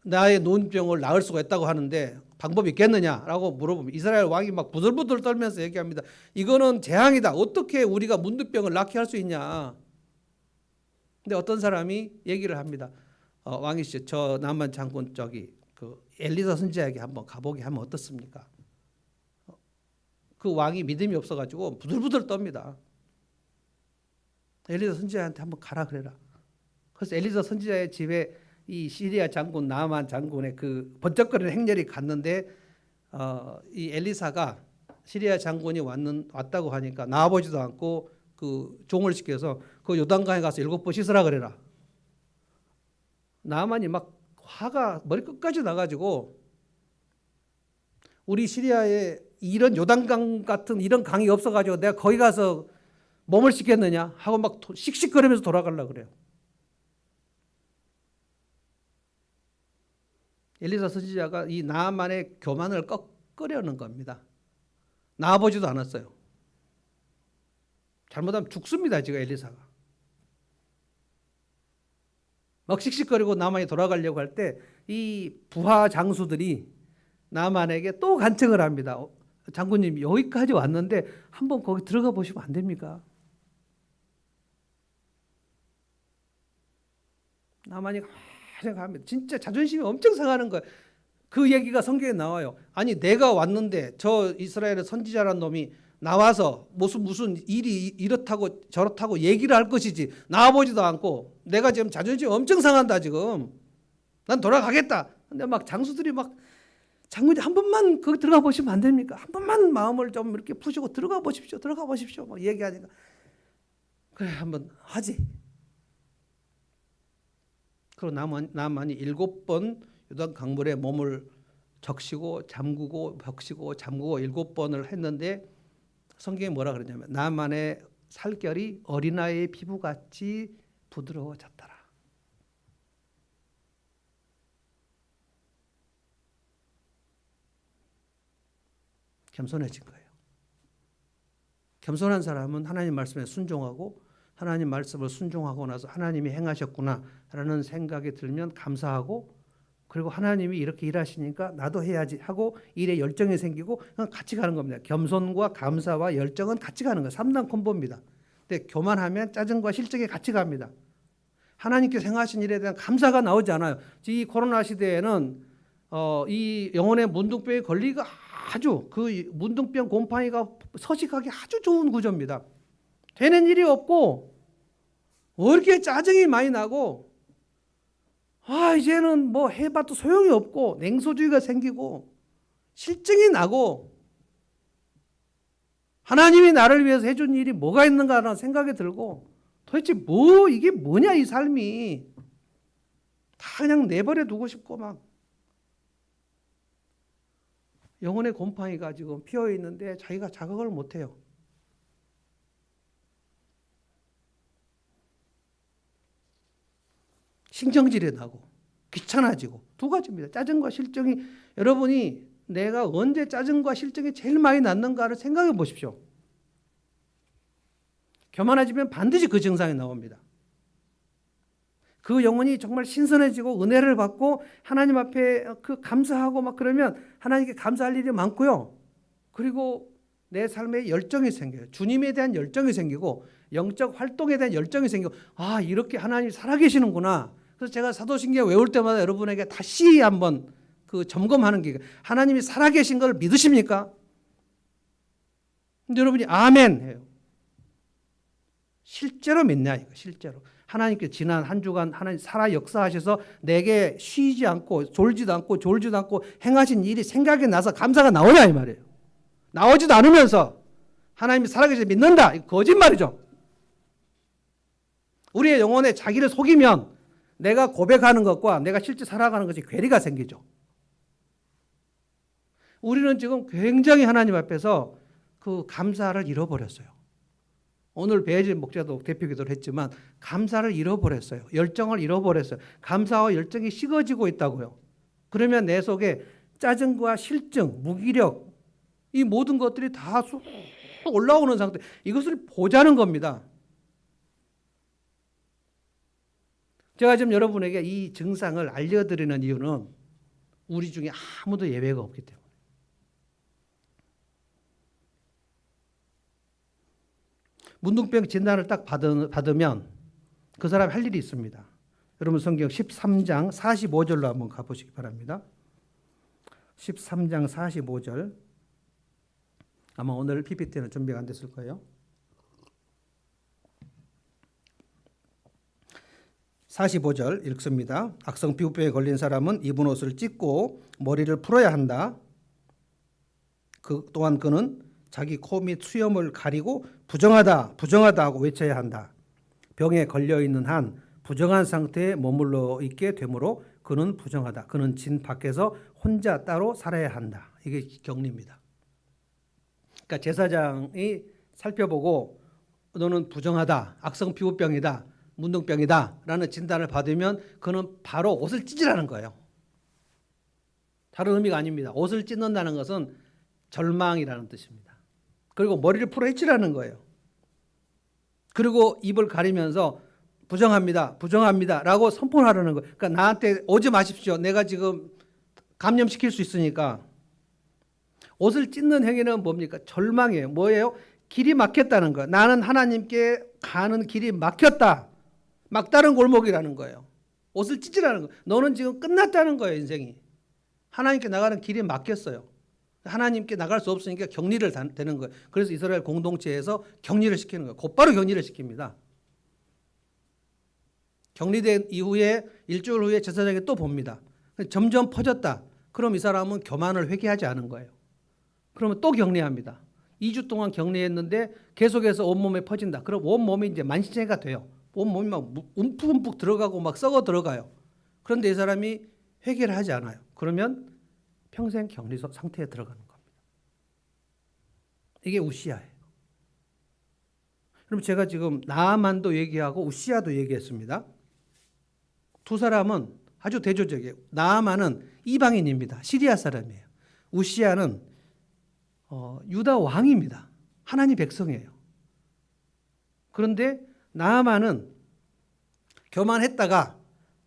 나의 눈병을 나을 수가 있다고 하는데 방법이 있겠느냐라고 물어보면 이스라엘 왕이 막 부들부들 떨면서 얘기합니다. 이거는 재앙이다. 어떻게 우리가 문둥병을 낫게 할 수 있냐. 근데 어떤 사람이 얘기를 합니다. 왕이시죠. 저 남한 장군 저기 그 엘리사 선지자에게 한번 가보게 하면 어떻습니까? 그 왕이 믿음이 없어가지고 부들부들 떱니다. 엘리사 선지자한테 한번 가라 그래라. 그래서 엘리사 선지자의 집에 이 시리아 장군 나아만 장군의 그 번쩍거리는 행렬이 갔는데 이 엘리사가 시리아 장군이 왔다고 하니까 나와보지도 않고 그 종을 시켜서 그 요단강에 가서 7번 씻으라 그래라. 나아만이 막 화가 머리끝까지 나가지고 우리 시리아에 이런 요단강 같은 이런 강이 없어가지고 내가 거기 가서 몸을 씻겠느냐 하고 막 씩씩거리면서 돌아가려고 그래요. 엘리사 선지자가 이 나아만의 교만을 꺾으려는 겁니다. 나와보지도 않았어요. 잘못하면 죽습니다. 지금 엘리사가. 막 씩씩거리고 나아만이 돌아가려고 할 때 이 부하 장수들이 나아만에게 또 간청을 합니다. 장군님 여기까지 왔는데 한번 거기 들어가 보시면 안 됩니까? 나아만이 생각합니다. 진짜 자존심이 엄청 상하는 거예요. 그 얘기가 성경에 나와요. 아니 내가 왔는데 저 이스라엘의 선지자라는 놈이 나와서 무슨 일이 이렇다고 저렇다고 얘기를 할 것이지 나와보지도 않고 내가 지금 자존심이 엄청 상한다 지금. 난 돌아가겠다. 근데 막 장수들이 막 장군님 한 번만 거기 들어가 보시면 안 됩니까? 한 번만 마음을 좀 이렇게 푸시고 들어가 보십시오. 막 얘기하니까 그래 한번 하지. 그리고 나만이 7번 요단 강물에 몸을 적시고 잠그고 벽시고 잠그고 7번을 했는데 성경에 뭐라 그러냐면 나만의 살결이 어린아이의 피부같이 부드러워졌더라. 겸손해진 거예요. 겸손한 사람은 하나님 말씀에 순종하고 하나님 말씀을 순종하고 나서 하나님이 행하셨구나라는 생각이 들면 감사하고 그리고 하나님이 이렇게 일하시니까 나도 해야지 하고 일에 열정이 생기고 같이 가는 겁니다. 겸손과 감사와 열정은 같이 가는 거예요. 3단 콤보입니다. 근데 교만하면 짜증과 실정이 같이 갑니다. 하나님께서 행하신 일에 대한 감사가 나오지 않아요. 이 코로나 시대에는 이 영혼의 문둥병에 걸리기가 아주 그 문둥병 곰팡이가 서식하기 아주 좋은 구조입니다. 되는 일이 없고 왜 이렇게 짜증이 많이 나고 이제는 뭐 해봐도 소용이 없고 냉소주의가 생기고 실증이 나고 하나님이 나를 위해서 해준 일이 뭐가 있는가라는 생각이 들고 도대체 이게 뭐냐 이 삶이. 다 그냥 내버려 두고 싶고 막 영혼의 곰팡이가 지금 피어 있는데 자기가 자각을 못 해요. 신경질이 나고 귀찮아지고 두 가지입니다. 짜증과 실증이 여러분이 내가 언제 짜증과 실증이 제일 많이 났는가를 생각해 보십시오. 교만해지면 반드시 그 증상이 나옵니다. 그 영혼이 정말 신선해지고 은혜를 받고 하나님 앞에 그 감사하고 막 그러면 하나님께 감사할 일이 많고요. 그리고 내 삶에 열정이 생겨요. 주님에 대한 열정이 생기고 영적 활동에 대한 열정이 생기고 아 이렇게 하나님이 살아계시는구나. 그래서 제가 사도신경 외울 때마다 여러분에게 다시 한번 그 점검하는 게 하나님이 살아계신 걸 믿으십니까? 근데 여러분이 아멘 해요. 실제로 믿냐 이거 실제로. 하나님께 지난 한 주간 하나님 살아 역사하셔서 내게 쉬지 않고 졸지도 않고 행하신 일이 생각이 나서 감사가 나오냐 이 말이에요. 나오지도 않으면서 하나님이 살아계셔서 믿는다. 이거 거짓말이죠. 우리의 영혼에 자기를 속이면 내가 고백하는 것과 내가 실제 살아가는 것이 괴리가 생기죠. 우리는 지금 굉장히 하나님 앞에서 그 감사를 잃어버렸어요. 오늘 배혜진 목자도 대표 기도를 했지만 감사를 잃어버렸어요. 열정을 잃어버렸어요. 감사와 열정이 식어지고 있다고요. 그러면 내 속에 짜증과 실증, 무기력 이 모든 것들이 다 쑥 올라오는 상태. 이것을 보자는 겁니다. 제가 지금 여러분에게 이 증상을 알려드리는 이유는 우리 중에 아무도 예외가 없기 때문에. 문둥병 진단을 딱 받으면 그 사람 할 일이 있습니다. 여러분 성경 13장 45절로 한번 가보시기 바랍니다. 13장 45절. 아마 오늘 PPT는 준비가 안 됐을 거예요. 45절 읽습니다. 악성 피부병에 걸린 사람은 입은 옷을 찢고 머리를 풀어야 한다. 또한 그는 자기 코 및 수염을 가리고 부정하다 하고 외쳐야 한다. 병에 걸려있는 한 부정한 상태에 머물러 있게 되므로 그는 부정하다. 그는 진 밖에서 혼자 따로 살아야 한다. 이게 격리입니다. 그러니까 제사장이 살펴보고 너는 부정하다, 악성 피부병이다, 문둥병이다 라는 진단을 받으면 그는 바로 옷을 찢으라는 거예요. 다른 의미가 아닙니다. 옷을 찢는다는 것은 절망이라는 뜻입니다. 그리고 머리를 풀어 헤치라는 거예요. 그리고 입을 가리면서 부정합니다 라고 선포하라는 거예요. 그러니까 나한테 오지 마십시오. 내가 지금 감염시킬 수 있으니까. 옷을 찢는 행위는 뭡니까? 절망이에요. 뭐예요? 길이 막혔다는 거예요. 나는 하나님께 가는 길이 막혔다. 막다른 골목이라는 거예요. 옷을 찢으라는 거예요. 너는 지금 끝났다는 거예요. 인생이. 하나님께 나가는 길이 막혔어요. 하나님께 나갈 수 없으니까 격리를 되는 거예요. 그래서 이스라엘 공동체에서 격리를 시키는 거예요. 곧바로 격리를 시킵니다. 격리된 이후에 일주일 후에 제사장이 또 봅니다. 점점 퍼졌다. 그럼 이 사람은 교만을 회개하지 않은 거예요. 그러면 또 격리합니다. 2주 동안 격리했는데 계속해서 온몸에 퍼진다. 그럼 온몸이 이제 만신창이가 돼요. 온몸이 막 움푹움푹 들어가고 막 썩어 들어가요. 그런데 이 사람이 회개를 하지 않아요. 그러면 평생 격리 상태에 들어가는 겁니다. 이게 우시아예요. 그럼 제가 지금 나아만도 얘기하고 우시아도 얘기했습니다. 두 사람은 아주 대조적이에요. 나아만은 이방인입니다. 시리아 사람이에요. 우시아는 유다 왕입니다. 하나님 백성이에요. 그런데 나아만은 교만했다가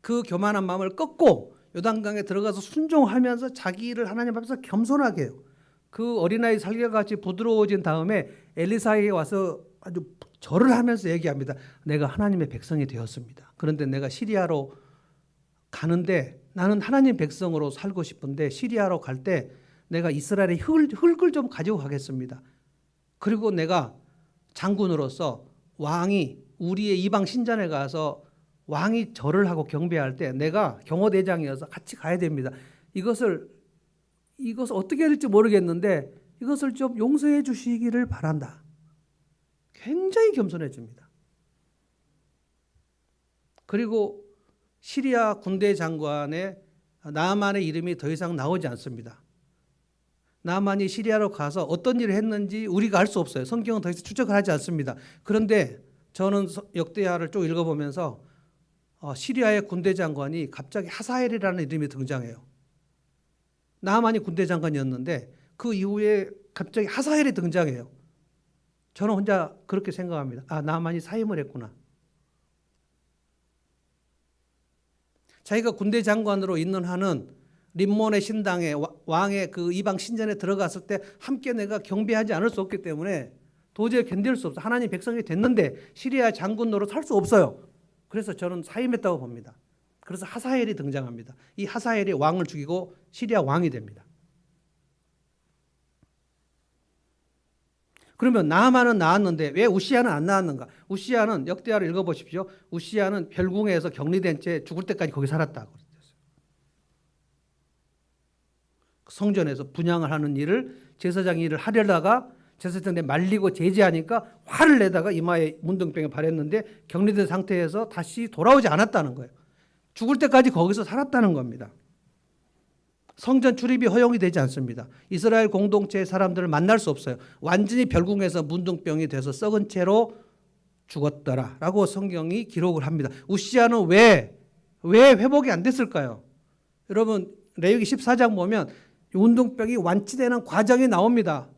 그 교만한 마음을 꺾고 요단강에 들어가서 순종하면서 자기 일을 하나님 앞에서 겸손하게 해요. 그 어린아이 살결같이 부드러워진 다음에 엘리사에게 와서 아주 절을 하면서 얘기합니다. 내가 하나님의 백성이 되었습니다. 그런데 내가 시리아로 가는데 나는 하나님 백성으로 살고 싶은데 시리아로 갈 때 내가 이스라엘의 흙을 좀 가지고 가겠습니다. 그리고 내가 장군으로서 왕이 우리의 이방 신전에 가서 왕이 절을 하고 경배할 때 내가 경호대장이어서 같이 가야 됩니다. 이것을 어떻게 해야 될지 모르겠는데 이것을 좀 용서해 주시기를 바란다. 굉장히 겸손해집니다. 그리고 시리아 군대 장관의 나아만의 이름이 더 이상 나오지 않습니다. 나아만이 시리아로 가서 어떤 일을 했는지 우리가 알 수 없어요. 성경은 더 이상 추적을 하지 않습니다. 그런데 저는 역대하를 쭉 읽어보면서 시리아의 군대 장관이 갑자기 하사엘이라는 이름이 등장해요. 나아만이 군대 장관이었는데 그 이후에 갑자기 하사엘이 등장해요. 저는 혼자 그렇게 생각합니다. 아, 나아만이 사임을 했구나. 자기가 군대 장관으로 있는 한은 림몬의 신당에 왕의 그 이방 신전에 들어갔을 때 함께 내가 경배하지 않을 수 없기 때문에 도저히 견딜 수 없어. 하나님 백성이 됐는데 시리아 장군 노릇 할 수 없어요. 그래서 저는 사임했다고 봅니다. 그래서 하사엘이 등장합니다. 이 하사엘이 왕을 죽이고 시리아 왕이 됩니다. 그러면 나아만은 나왔는데 왜 우시아는 안 나왔는가? 우시아는 역대하를 읽어보십시오. 우시아는 별궁에서 격리된 채 죽을 때까지 거기 살았다고 그랬어요. 성전에서 분향을 하는 일을 제사장 일을 하려다가 제사장에 말리고 제지하니까 화를 내다가 이마에 문둥병에 발했는데 격리된 상태에서 다시 돌아오지 않았다는 거예요. 죽을 때까지 거기서 살았다는 겁니다. 성전 출입이 허용이 되지 않습니다. 이스라엘 공동체의 사람들을 만날 수 없어요. 완전히 별궁에서 문둥병이 돼서 썩은 채로 죽었더라라고 성경이 기록을 합니다. 우시아는 왜 회복이 안 됐을까요? 여러분 레위기 14장 보면 문둥병이 완치되는 과정이 나옵니다.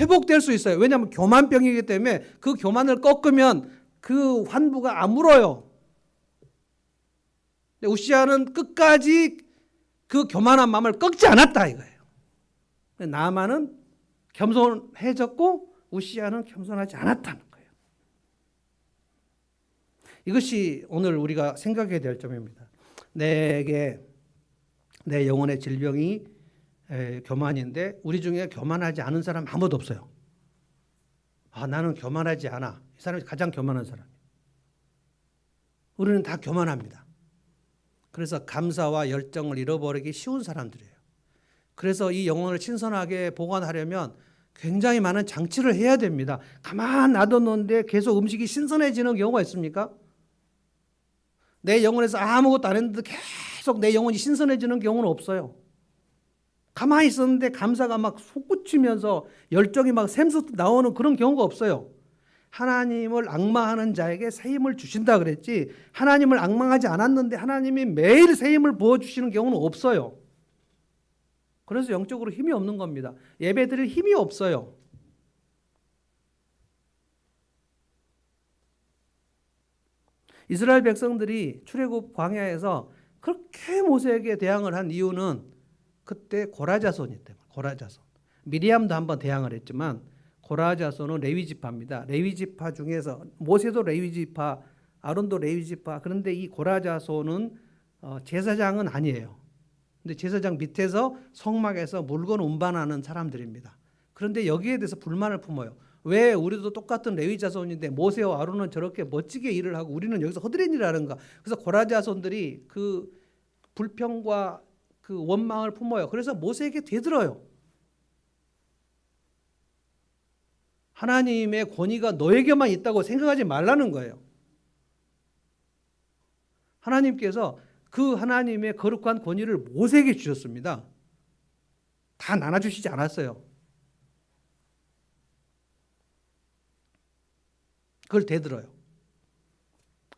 회복될 수 있어요. 왜냐하면 교만병이기 때문에 그 교만을 꺾으면 그 환부가 아물어요. 우시아는 끝까지 그 교만한 마음을 꺾지 않았다 이거예요. 나아만은 겸손해졌고 우시아는 겸손하지 않았다는 거예요. 이것이 오늘 우리가 생각해야 될 점입니다. 내게 내 영혼의 질병이 교만인데 우리 중에 교만하지 않은 사람 아무도 없어요. 아, 나는 교만하지 않아. 이 사람이 가장 교만한 사람이에요. 우리는 다 교만합니다. 그래서 감사와 열정을 잃어버리기 쉬운 사람들이에요. 그래서 이 영혼을 신선하게 보관하려면 굉장히 많은 장치를 해야 됩니다. 가만 놔뒀는데 계속 음식이 신선해지는 경우가 있습니까? 내 영혼에서 아무것도 안 했는데 계속 내 영혼이 신선해지는 경우는 없어요. 가만히 있었는데 감사가 막 솟구치면서 열정이 막 샘솟 나오는 그런 경우가 없어요. 하나님을 앙망하는 자에게 새 힘을 주신다 그랬지 하나님을 앙망하지 않았는데 하나님이 매일 새 힘을 부어주시는 경우는 없어요. 그래서 영적으로 힘이 없는 겁니다. 예배드릴 힘이 없어요. 이스라엘 백성들이 출애굽 광야에서 그렇게 모세에게 대항을 한 이유는 그때 고라자손이 때문에 고라자손. 미리암도 한번 대항을 했지만 고라자손은 레위지파입니다. 레위지파 중에서 모세도 레위지파, 아론도 레위지파. 그런데 이 고라자손은 제사장은 아니에요. 근데 제사장 밑에서 성막에서 물건 운반하는 사람들입니다. 그런데 여기에 대해서 불만을 품어요. 왜 우리도 똑같은 레위자손인데 모세와 아론은 저렇게 멋지게 일을 하고 우리는 여기서 허드렛 일을 하는가? 그래서 고라자손들이 그 불평과 그 원망을 품어요. 그래서 모세에게 되들어요. 하나님의 권위가 너에게만 있다고 생각하지 말라는 거예요. 하나님께서 그 하나님의 거룩한 권위를 모세에게 주셨습니다. 다 나눠주시지 않았어요. 그걸 대들어요.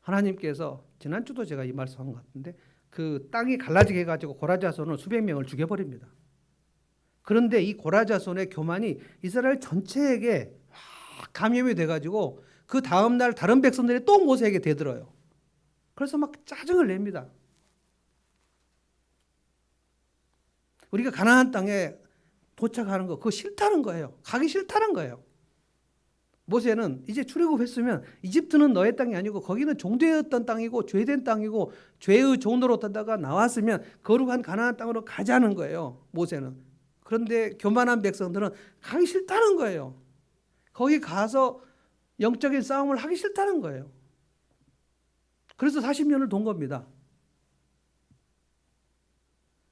하나님께서 지난주도 제가 이 말씀한 것 같은데 그 땅이 갈라지게 해가지고 고라자손을 수백 명을 죽여버립니다. 그런데 이 고라자손의 교만이 이스라엘 전체에게 감염이 돼가지고 그 다음날 다른 백성들이 또 모세에게 대들어요. 그래서 막 짜증을 냅니다. 우리가 가나안 땅에 도착하는 거 그거 싫다는 거예요. 가기 싫다는 거예요. 모세는 이제 출애굽했으면 이집트는 너의 땅이 아니고 거기는 종되었던 땅이고 죄된 땅이고 죄의 종으로 떠다가 나왔으면 거룩한 가나안 땅으로 가자는 거예요. 모세는. 그런데 교만한 백성들은 가기 싫다는 거예요. 거기 가서 영적인 싸움을 하기 싫다는 거예요. 그래서 40년을 돈 겁니다.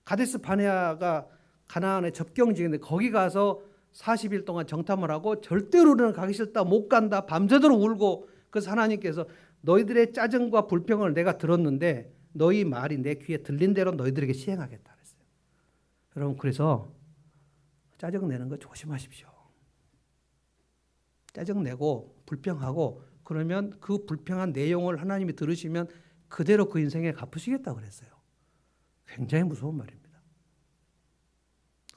가데스 바네아가 가나안의 접경지인데 거기 가서 40일 동안 정탐을 하고 절대로는 가기 싫다 못 간다 밤새도록 울고 그래서 하나님께서 너희들의 짜증과 불평을 내가 들었는데 너희 말이 내 귀에 들린 대로 너희들에게 시행하겠다 그랬어요. 여러분, 그래서 짜증 내는 거 조심하십시오. 짜증 내고 불평하고 그러면 그 불평한 내용을 하나님이 들으시면 그대로 그 인생에 갚으시겠다고 그랬어요. 굉장히 무서운 말입니다.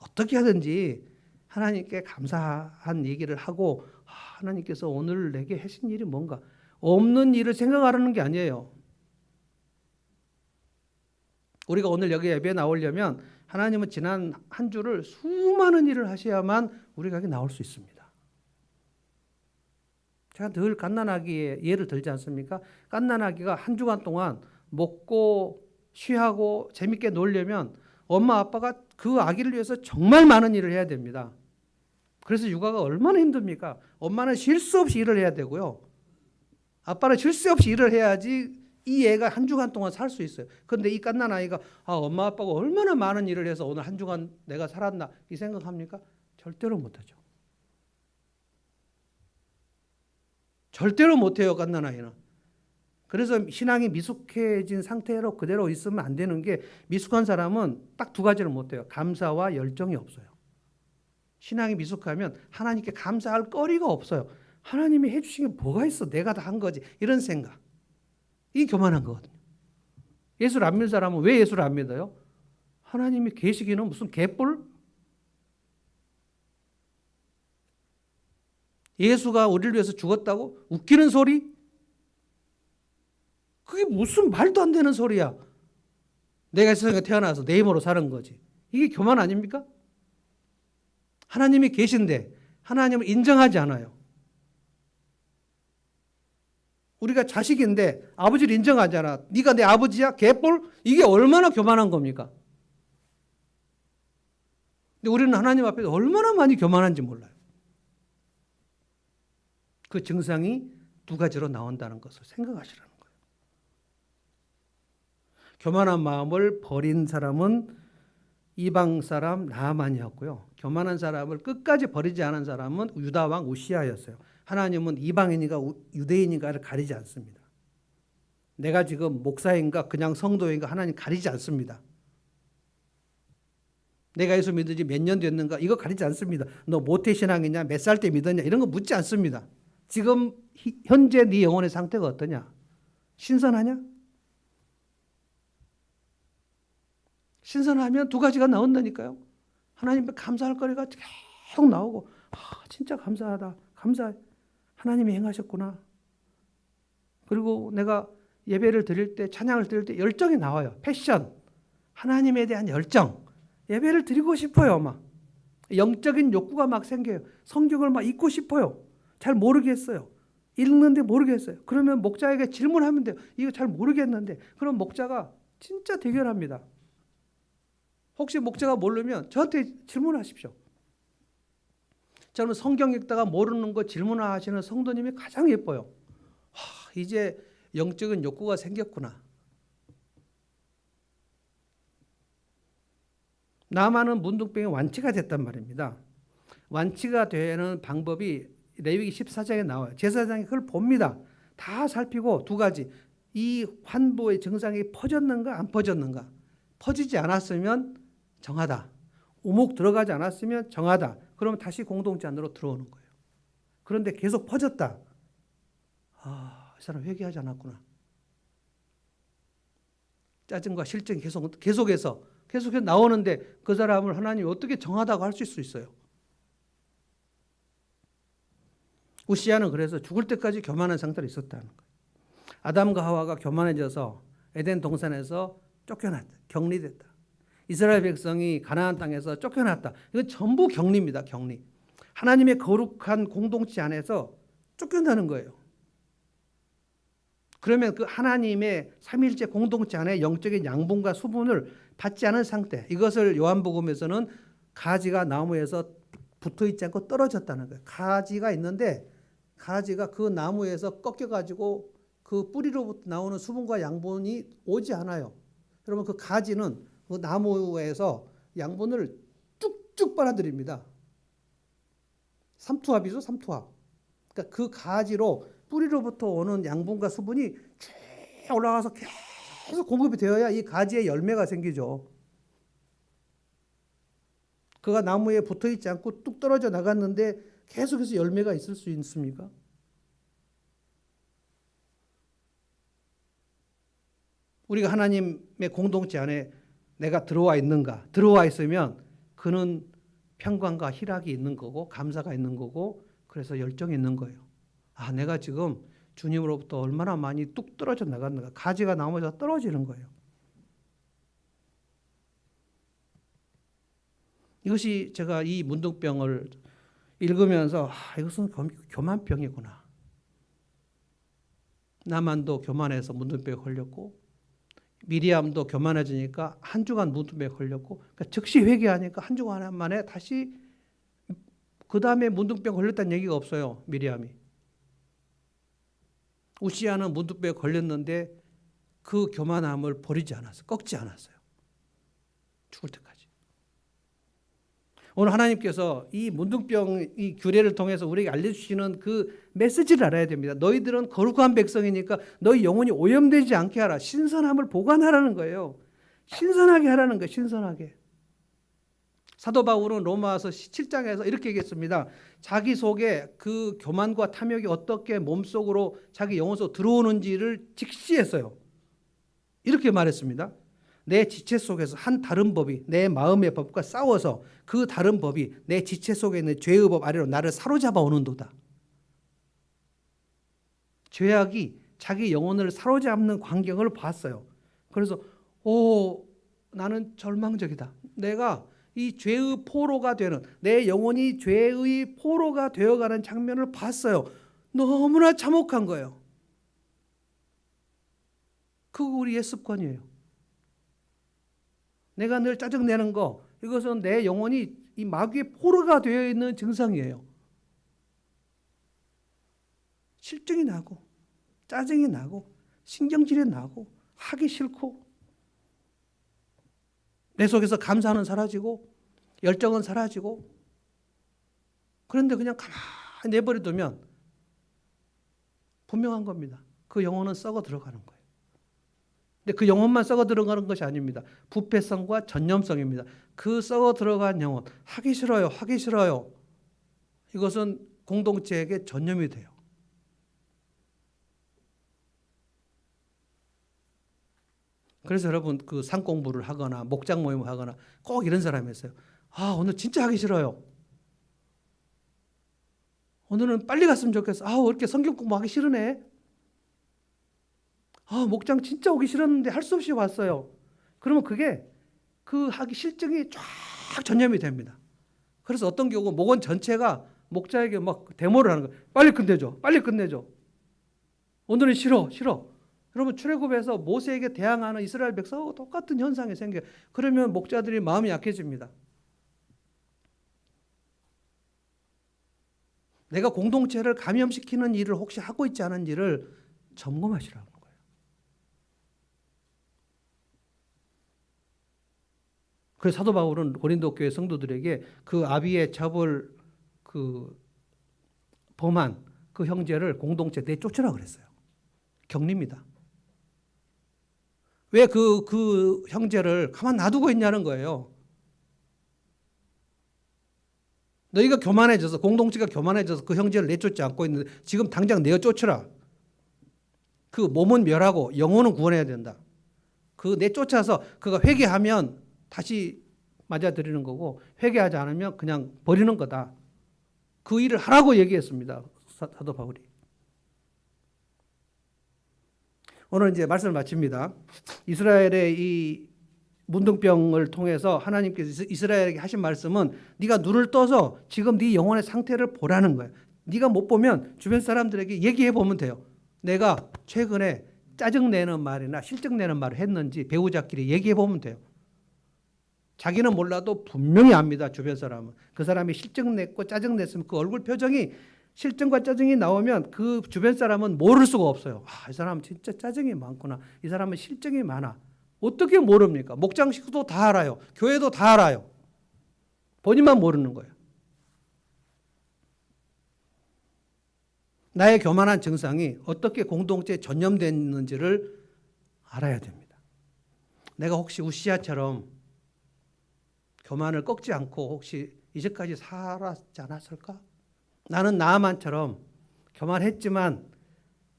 어떻게 하든지 하나님께 감사한 얘기를 하고 하나님께서 오늘 내게 하신 일이 뭔가, 없는 일을 생각하라는 게 아니에요. 우리가 오늘 여기 예배에 나오려면 하나님은 지난 한 주를 수많은 일을 하셔야만 우리가 여기 나올 수 있습니다. 제가 늘 갓난아기의 예를 들지 않습니까? 갓난아기가 한 주간 동안 먹고 쉬하고 재밌게 놀려면 엄마 아빠가 그 아기를 위해서 정말 많은 일을 해야 됩니다. 그래서 육아가 얼마나 힘듭니까? 엄마는 쉴 수 없이 일을 해야 되고요. 아빠는 쉴 수 없이 일을 해야지 이 애가 한 주간 동안 살 수 있어요. 그런데 이 갓난아이가 엄마 아빠가 얼마나 많은 일을 해서 오늘 한 주간 내가 살았나 이 생각합니까? 절대로 못하죠. 절대로 못해요, 갓난아이는. 그래서 신앙이 미숙해진 상태로 그대로 있으면 안 되는 게, 미숙한 사람은 딱 두 가지를 못해요. 감사와 열정이 없어요. 신앙이 미숙하면 하나님께 감사할 거리가 없어요. 하나님이 해주신 게 뭐가 있어? 내가 다 한 거지. 이런 생각. 이게 교만한 거거든요. 예수를 안 믿는 사람은 왜 예수를 안 믿어요? 하나님이 계시기는 무슨 개뿔? 예수가 우리를 위해서 죽었다고? 웃기는 소리? 그게 무슨 말도 안 되는 소리야. 내가 세상에 태어나서 내 힘으로 사는 거지. 이게 교만 아닙니까? 하나님이 계신데 하나님을 인정하지 않아요. 우리가 자식인데 아버지를 인정하지 않아. 네가 내 아버지야? 개뿔? 이게 얼마나 교만한 겁니까? 근데 우리는 하나님 앞에서 얼마나 많이 교만한지 몰라요. 그 증상이 두 가지로 나온다는 것을 생각하시라는 거예요. 교만한 마음을 버린 사람은 이방 사람 나아만이었고요. 교만한 사람을 끝까지 버리지 않은 사람은 유다 왕 우시아였어요. 하나님은 이방인인가 유대인인가를 가리지 않습니다. 내가 지금 목사인가 그냥 성도인가 하나님 가리지 않습니다. 내가 예수 믿은 지 몇 년 됐는가 이거 가리지 않습니다. 너 모태신앙이냐 몇 살 때 믿었냐 이런 거 묻지 않습니다. 지금 현재 네 영혼의 상태가 어떠냐? 신선하냐? 신선하면 두 가지가 나온다니까요. 하나님께 감사할 거리가 계속 나오고 진짜 감사하다. 감사해. 하나님이 행하셨구나. 그리고 내가 예배를 드릴 때 찬양을 드릴 때 열정이 나와요. 패션. 하나님에 대한 열정. 예배를 드리고 싶어요. 막 영적인 욕구가 막 생겨요. 성경을 막 읽고 싶어요. 잘 모르겠어요. 읽는데 모르겠어요. 그러면 목자에게 질문하면 돼요. 이거 잘 모르겠는데. 그럼 목자가 진짜 대결합니다. 혹시 목자가 모르면 저한테 질문하십시오. 저는 성경 읽다가 모르는 거 질문하시는 성도님이 가장 예뻐요. 이제 영적인 욕구가 생겼구나. 나만은 문둥병이 완치가 됐단 말입니다. 완치가 되는 방법이 레위기 14장에 나와요. 제사장이 그걸 봅니다. 다 살피고 두 가지. 이 환부의 증상이 퍼졌는가 안 퍼졌는가. 퍼지지 않았으면 정하다. 우묵 들어가지 않았으면 정하다. 그러면 다시 공동체 안으로 들어오는 거예요. 그런데 계속 퍼졌다. 이 사람 회개하지 않았구나. 짜증과 실증이 계속해서 나오는데 그 사람을 하나님이 어떻게 정하다고 할 수 있어요? 우시아는 그래서 죽을 때까지 교만한 상태로 있었다는 거예요. 아담과 하와가 교만해져서 에덴 동산에서 쫓겨났다. 격리됐다. 이스라엘 백성이 가나안 땅에서 쫓겨났다. 이건 전부 격리입니다. 격리. 하나님의 거룩한 공동체 안에서 쫓겨나는 거예요. 그러면 그 하나님의 삼위일체 공동체 안에 영적인 양분과 수분을 받지 않은 상태. 이것을 요한복음에서는 가지가 나무에서 붙어있지 않고 떨어졌다는 거예요. 가지가 있는데 가지가 그 나무에서 꺾여가지고 그 뿌리로부터 나오는 수분과 양분이 오지 않아요. 여러분 그 가지는 그 나무에서 양분을 쭉쭉 빨아들입니다. 삼투압이죠, 삼투압. 그러니까 그 가지로 뿌리로부터 오는 양분과 수분이 쭉 올라가서 계속 공급이 되어야 이 가지에 열매가 생기죠. 그가 나무에 붙어 있지 않고 뚝 떨어져 나갔는데 계속해서 열매가 있을 수 있습니까? 우리가 하나님의 공동체 안에 내가 들어와 있는가? 들어와 있으면 그는 평강과 희락이 있는 거고 감사가 있는 거고 그래서 열정이 있는 거예요. 아, 내가 지금 주님으로부터 얼마나 많이 뚝 떨어져 나갔는가. 가지가 나무에서 떨어지는 거예요. 이것이 제가 이 문둥병을 읽으면서 이것은 교만병이구나. 나만도 교만해서 문둥병에 걸렸고 미리암도 교만해지니까 한 주간 문둥병에 걸렸고 그러니까 즉시 회개하니까 한 주간 만에 다시 그 다음에 문둥병 걸렸다는 얘기가 없어요. 미리암이. 우시아는 문둥병에 걸렸는데 그 교만함을 버리지 않았어요. 꺾지 않았어요. 죽을 때까지. 오늘 하나님께서 이 문둥병 이 규례를 통해서 우리에게 알려주시는 그 메시지를 알아야 됩니다. 너희들은 거룩한 백성이니까 너희 영혼이 오염되지 않게 하라. 신선함을 보관하라는 거예요. 신선하게 하라는 거예요. 신선하게. 사도 바울은 로마서 7장에서 이렇게 얘기했습니다. 자기 속에 그 교만과 탐욕이 어떻게 몸속으로 자기 영혼 속으로 들어오는지를 직시했어요. 이렇게 말했습니다. 내 지체 속에서 한 다른 법이 내 마음의 법과 싸워서 그 다른 법이 내 지체 속에 있는 죄의 법 아래로 나를 사로잡아 오는도다. 죄악이 자기 영혼을 사로잡는 광경을 봤어요. 그래서 나는 절망적이다. 내가 이 죄의 포로가 되는 내 영혼이 죄의 포로가 되어가는 장면을 봤어요. 너무나 참혹한 거예요. 그거 우리의 습관이에요. 내가 늘 짜증내는 거 이것은 내 영혼이 이 마귀의 포로가 되어 있는 증상이에요. 실증이 나고 짜증이 나고 신경질이 나고 하기 싫고 내 속에서 감사는 사라지고 열정은 사라지고 그런데 그냥 가만히 내버려두면 분명한 겁니다. 그 영혼은 썩어 들어가는 거예요. 근데 그 영혼만 썩어 들어가는 것이 아닙니다. 부패성과 전념성입니다. 그 썩어 들어간 영혼 하기 싫어요. 이것은 공동체에게 전념이 돼요. 그래서 여러분 그 상공부를 하거나 목장 모임을 하거나 꼭 이런 사람이 있어요. 오늘 진짜 하기 싫어요. 오늘은 빨리 갔으면 좋겠어. 왜 이렇게 성경 공부하기 싫으네. 목장 진짜 오기 싫었는데 할 수 없이 왔어요. 그러면 그게 그 하기 실증이 쫙 전염이 됩니다. 그래서 어떤 경우 목원 전체가 목자에게 막 데모를 하는 거예요. 빨리 끝내줘. 오늘은 싫어. 여러분 출애굽에서 모세에게 대항하는 이스라엘 백성하고 똑같은 현상이 생겨요. 그러면 목자들이 마음이 약해집니다. 내가 공동체를 감염시키는 일을 혹시 하고 있지 않은지를 점검하시라는 거예요. 그래서 사도 바울은 고린도 교회 성도들에게 그 아비의 접을 범한 그 형제를 공동체 내쫓으라 그랬어요. 격리입니다. 왜 그 형제를 가만 놔두고 있냐는 거예요. 너희가 교만해져서 공동체가 교만해져서 그 형제를 내쫓지 않고 있는데 지금 당장 내어 쫓으라. 그 몸은 멸하고 영혼은 구원해야 된다. 그 내쫓아서 그가 회개하면 다시 맞아들이는 거고 회개하지 않으면 그냥 버리는 거다. 그 일을 하라고 얘기했습니다. 사도 바울이. 오늘 이제 말씀을 마칩니다. 이스라엘의 이 문둥병을 통해서 하나님께서 이스라엘에게 하신 말씀은 네가 눈을 떠서 지금 네 영혼의 상태를 보라는 거예요. 네가 못 보면 주변 사람들에게 얘기해 보면 돼요. 내가 최근에 짜증내는 말이나 실증내는 말을 했는지 배우자끼리 얘기해 보면 돼요. 자기는 몰라도 분명히 압니다. 주변 사람은. 그 사람이 실증냈고 짜증냈으면 그 얼굴 표정이 실증과 짜증이 나오면 그 주변 사람은 모를 수가 없어요. 이 사람은 진짜 짜증이 많구나. 이 사람은 실증이 많아. 어떻게 모릅니까? 목장 식구도 다 알아요. 교회도 다 알아요. 본인만 모르는 거예요. 나의 교만한 증상이 어떻게 공동체에 전염되어 있는지를 알아야 됩니다. 내가 혹시 우시아처럼 교만을 꺾지 않고 혹시 이제까지 살았지 않았을까? 나는 나아만처럼 교만했지만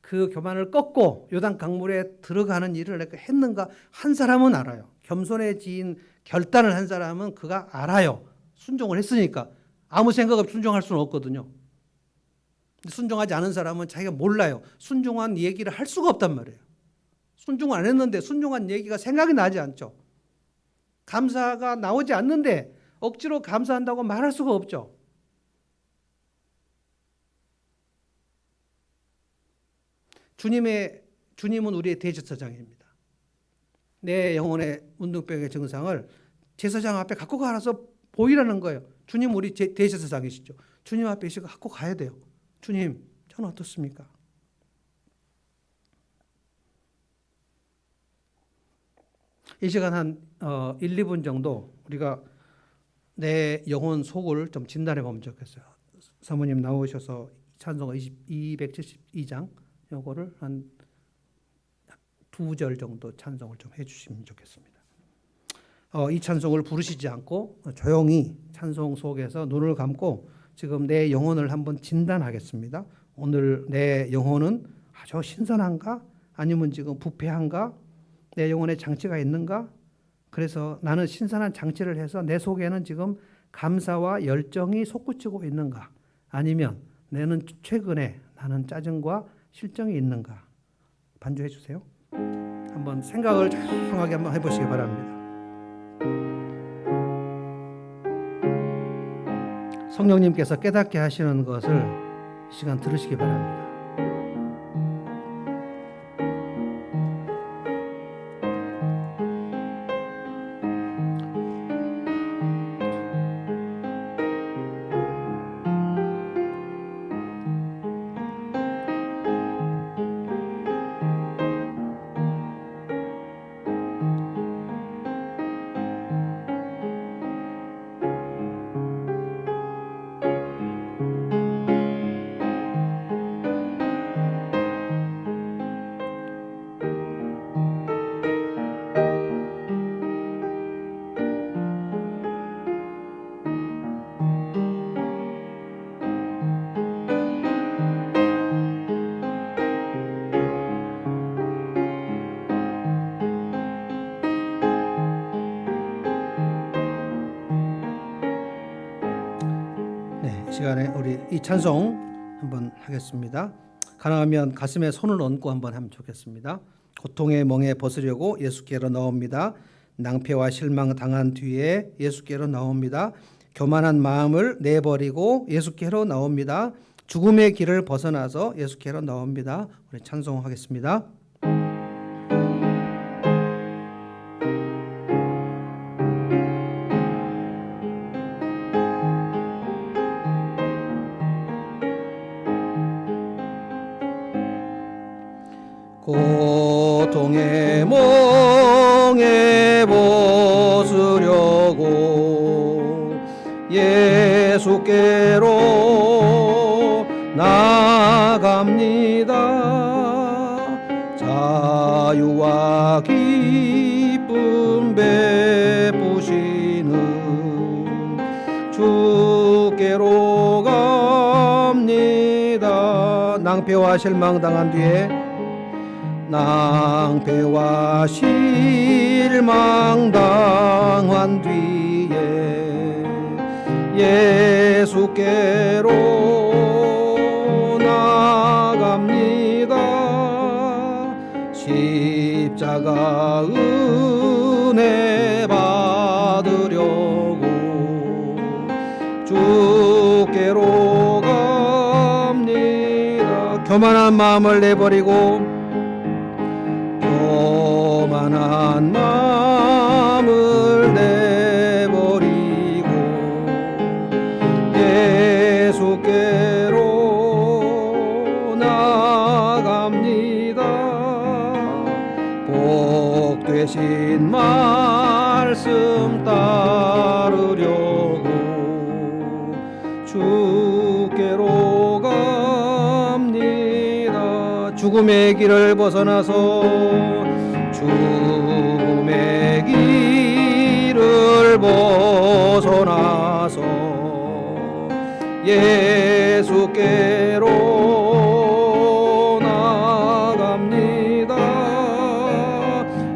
그 교만을 꺾고 요단 강물에 들어가는 일을 내가 했는가? 한 사람은 알아요. 겸손해진 결단을 한 사람은 그가 알아요. 순종을 했으니까. 아무 생각 없이 순종할 수는 없거든요. 순종하지 않은 사람은 자기가 몰라요. 순종한 얘기를 할 수가 없단 말이에요. 순종을 안 했는데 순종한 얘기가 생각이 나지 않죠. 감사가 나오지 않는데 억지로 감사한다고 말할 수가 없죠. 주님은 우리의 대제사장입니다. 내 영혼의 운동병의 증상을 제사장 앞에 갖고 가서 보이라는 거예요. 주님 우리 대제사장이시죠. 주님 앞에 이거 갖고 가야 돼요. 주님, 저는 어떻습니까? 이 시간 한 1, 2분 정도 우리가 내 영혼 속을 좀 진단해 보면 좋겠어요. 사모님 나오셔서 찬송가 272장 요거를 한 2절 정도 찬송을 좀 해주시면 좋겠습니다. 이 찬송을 부르시지 않고 조용히 찬송 속에서 눈을 감고 지금 내 영혼을 한번 진단하겠습니다. 오늘 내 영혼은 아주 신선한가? 아니면 지금 부패한가? 내 영혼에 장치가 있는가? 그래서 나는 신선한 장치를 해서 내 속에는 지금 감사와 열정이 솟구치고 있는가? 아니면 나는 최근에 나는 짜증과 실정이 있는가? 반주해 주세요. 한번 생각을 정확하게 한번 해보시기 바랍니다. 성령님께서 깨닫게 하시는 것을 이 시간 들으시기 바랍니다. 이 시간에 우리 이 찬송 한번 하겠습니다. 가능하면 가슴에 손을 얹고 한번 하면 좋겠습니다. 고통의 멍에 벗으려고 예수께로 나옵니다. 낭패와 실망 당한 뒤에 예수께로 나옵니다. 교만한 마음을 내버리고 예수께로 나옵니다. 죽음의 길을 벗어나서 예수께로 나옵니다. 우리 찬송하겠습니다. 고통의 멍에 벗으려고 예수께로 나갑니다. 자유와 기쁨 베푸시는 주께로 갑니다. 낭패와 실망 당한 뒤에 낭패와 실망 당한 뒤에 예수께로 나갑니다. 십자가 은혜 받으려고 주께로 갑니다. 교만한 마음을 내버리고 교만한 마음을 내버리고 예수께로 나갑니다. 복 되신 말씀 따르려고 주께로 갑니다. 죽음의 길을 벗어나서 죽음의 길을 벗어나서 예수께로 나갑니다.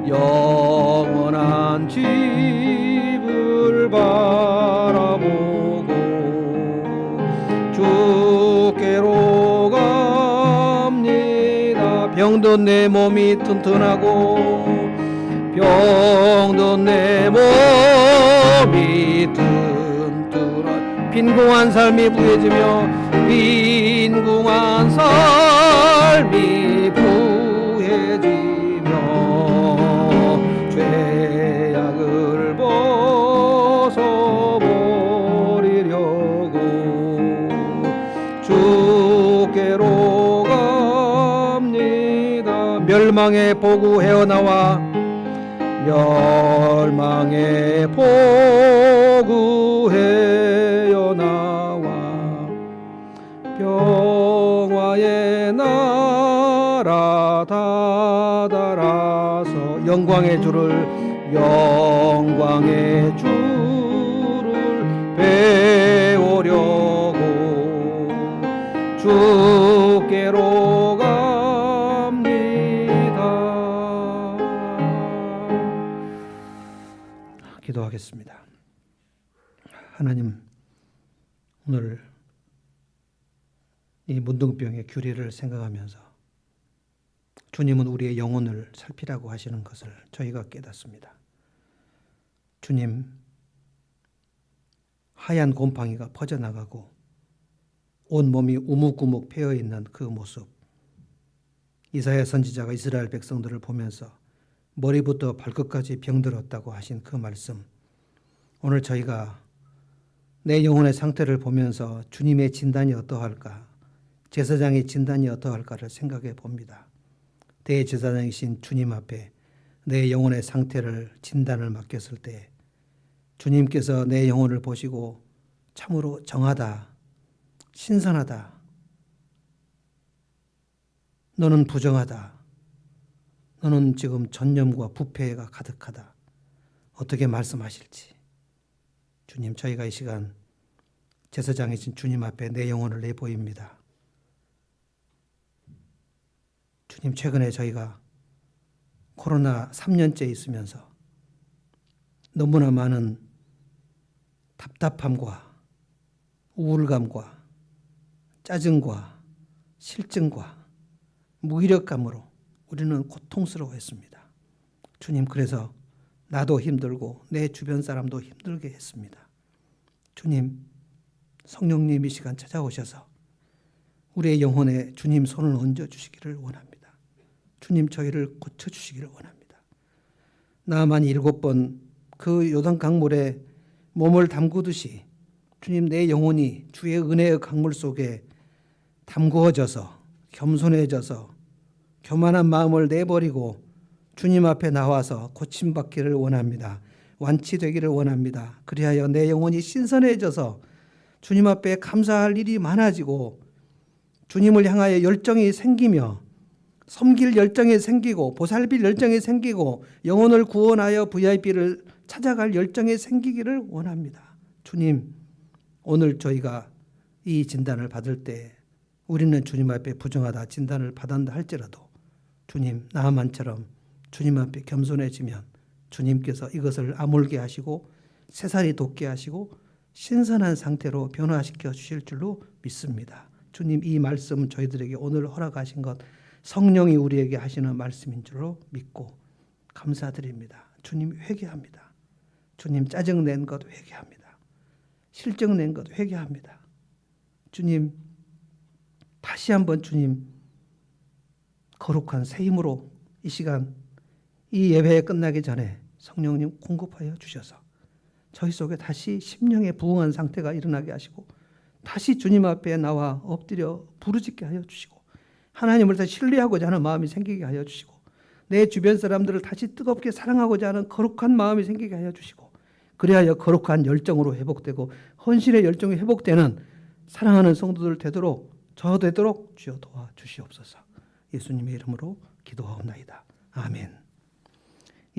영원한 집을 바라보고 주께로 갑니다. 병든 내 몸이 튼튼하고 병든 내 몸이 튼튼한 빈궁한 삶이 부해지며 빈궁한 삶이 부해지며 죄악을 벗어버리려고 주께로 갑니다. 멸망의 보구 헤어나와 멸망의 보구 헤어나와 평화의 나라 다다라서 영광의 주를 배우려고 주께로 기도하겠습니다. 하나님, 오늘 이 문둥병의 규례를 생각하면서 주님은 우리의 영혼을 살피라고 하시는 것을 저희가 깨닫습니다. 주님, 하얀 곰팡이가 퍼져나가고 온몸이 우묵우묵 패여있는 그 모습, 이사야 선지자가 이스라엘 백성들을 보면서 머리부터 발끝까지 병들었다고 하신 그 말씀, 오늘 저희가 내 영혼의 상태를 보면서 주님의 진단이 어떠할까, 제사장의 진단이 어떠할까를 생각해 봅니다. 대제사장이신 주님 앞에 내 영혼의 상태를 진단을 맡겼을 때 주님께서 내 영혼을 보시고 참으로 정하다, 신선하다, 너는 부정하다, 너는 지금 전념과 부패가 가득하다, 어떻게 말씀하실지 주님, 저희가 이 시간 제사장이신 주님 앞에 내 영혼을 내보입니다. 주님, 최근에 저희가 코로나 3년째 있으면서 너무나 많은 답답함과 우울감과 짜증과 실증과 무기력감으로 우리는 고통스러워했습니다. 주님, 그래서 나도 힘들고 내 주변 사람도 힘들게 했습니다. 주님, 성령님 이 시간 찾아오셔서 우리의 영혼에 주님 손을 얹어주시기를 원합니다. 주님, 저희를 고쳐주시기를 원합니다. 나만이 7번 그 요단 강물에 몸을 담그듯이 주님, 내 영혼이 주의 은혜의 강물 속에 담그어져서 겸손해져서 교만한 마음을 내버리고 주님 앞에 나와서 고침받기를 원합니다. 완치되기를 원합니다. 그리하여 내 영혼이 신선해져서 주님 앞에 감사할 일이 많아지고 주님을 향하여 열정이 생기며 섬길 열정이 생기고 보살필 열정이 생기고 영혼을 구원하여 VIP를 찾아갈 열정이 생기기를 원합니다. 주님, 오늘 저희가 이 진단을 받을 때 우리는 주님 앞에 부정하다 진단을 받았다 할지라도 주님, 나만처럼 주님 앞에 겸손해지면 주님께서 이것을 아물게 하시고 새살이 돋게 하시고 신선한 상태로 변화시켜 주실 줄로 믿습니다. 주님, 이 말씀 저희들에게 오늘 허락하신 것 성령이 우리에게 하시는 말씀인 줄로 믿고 감사드립니다. 주님, 회개합니다. 주님, 짜증낸 것 회개합니다. 실증낸 것 회개합니다. 주님, 다시 한번 주님 거룩한 새 힘으로 이 시간 이 예배 끝나기 전에 성령님 공급하여 주셔서 저희 속에 다시 심령의 부흥한 상태가 일어나게 하시고 다시 주님 앞에 나와 엎드려 부르짖게 하여 주시고 하나님을 다시 신뢰하고자 하는 마음이 생기게 하여 주시고 내 주변 사람들을 다시 뜨겁게 사랑하고자 하는 거룩한 마음이 생기게 하여 주시고 그리하여 거룩한 열정으로 회복되고 헌신의 열정이 회복되는 사랑하는 성도들 되도록 저 되도록 주여 도와주시옵소서. 예수님의 이름으로 기도하옵나이다. 아멘.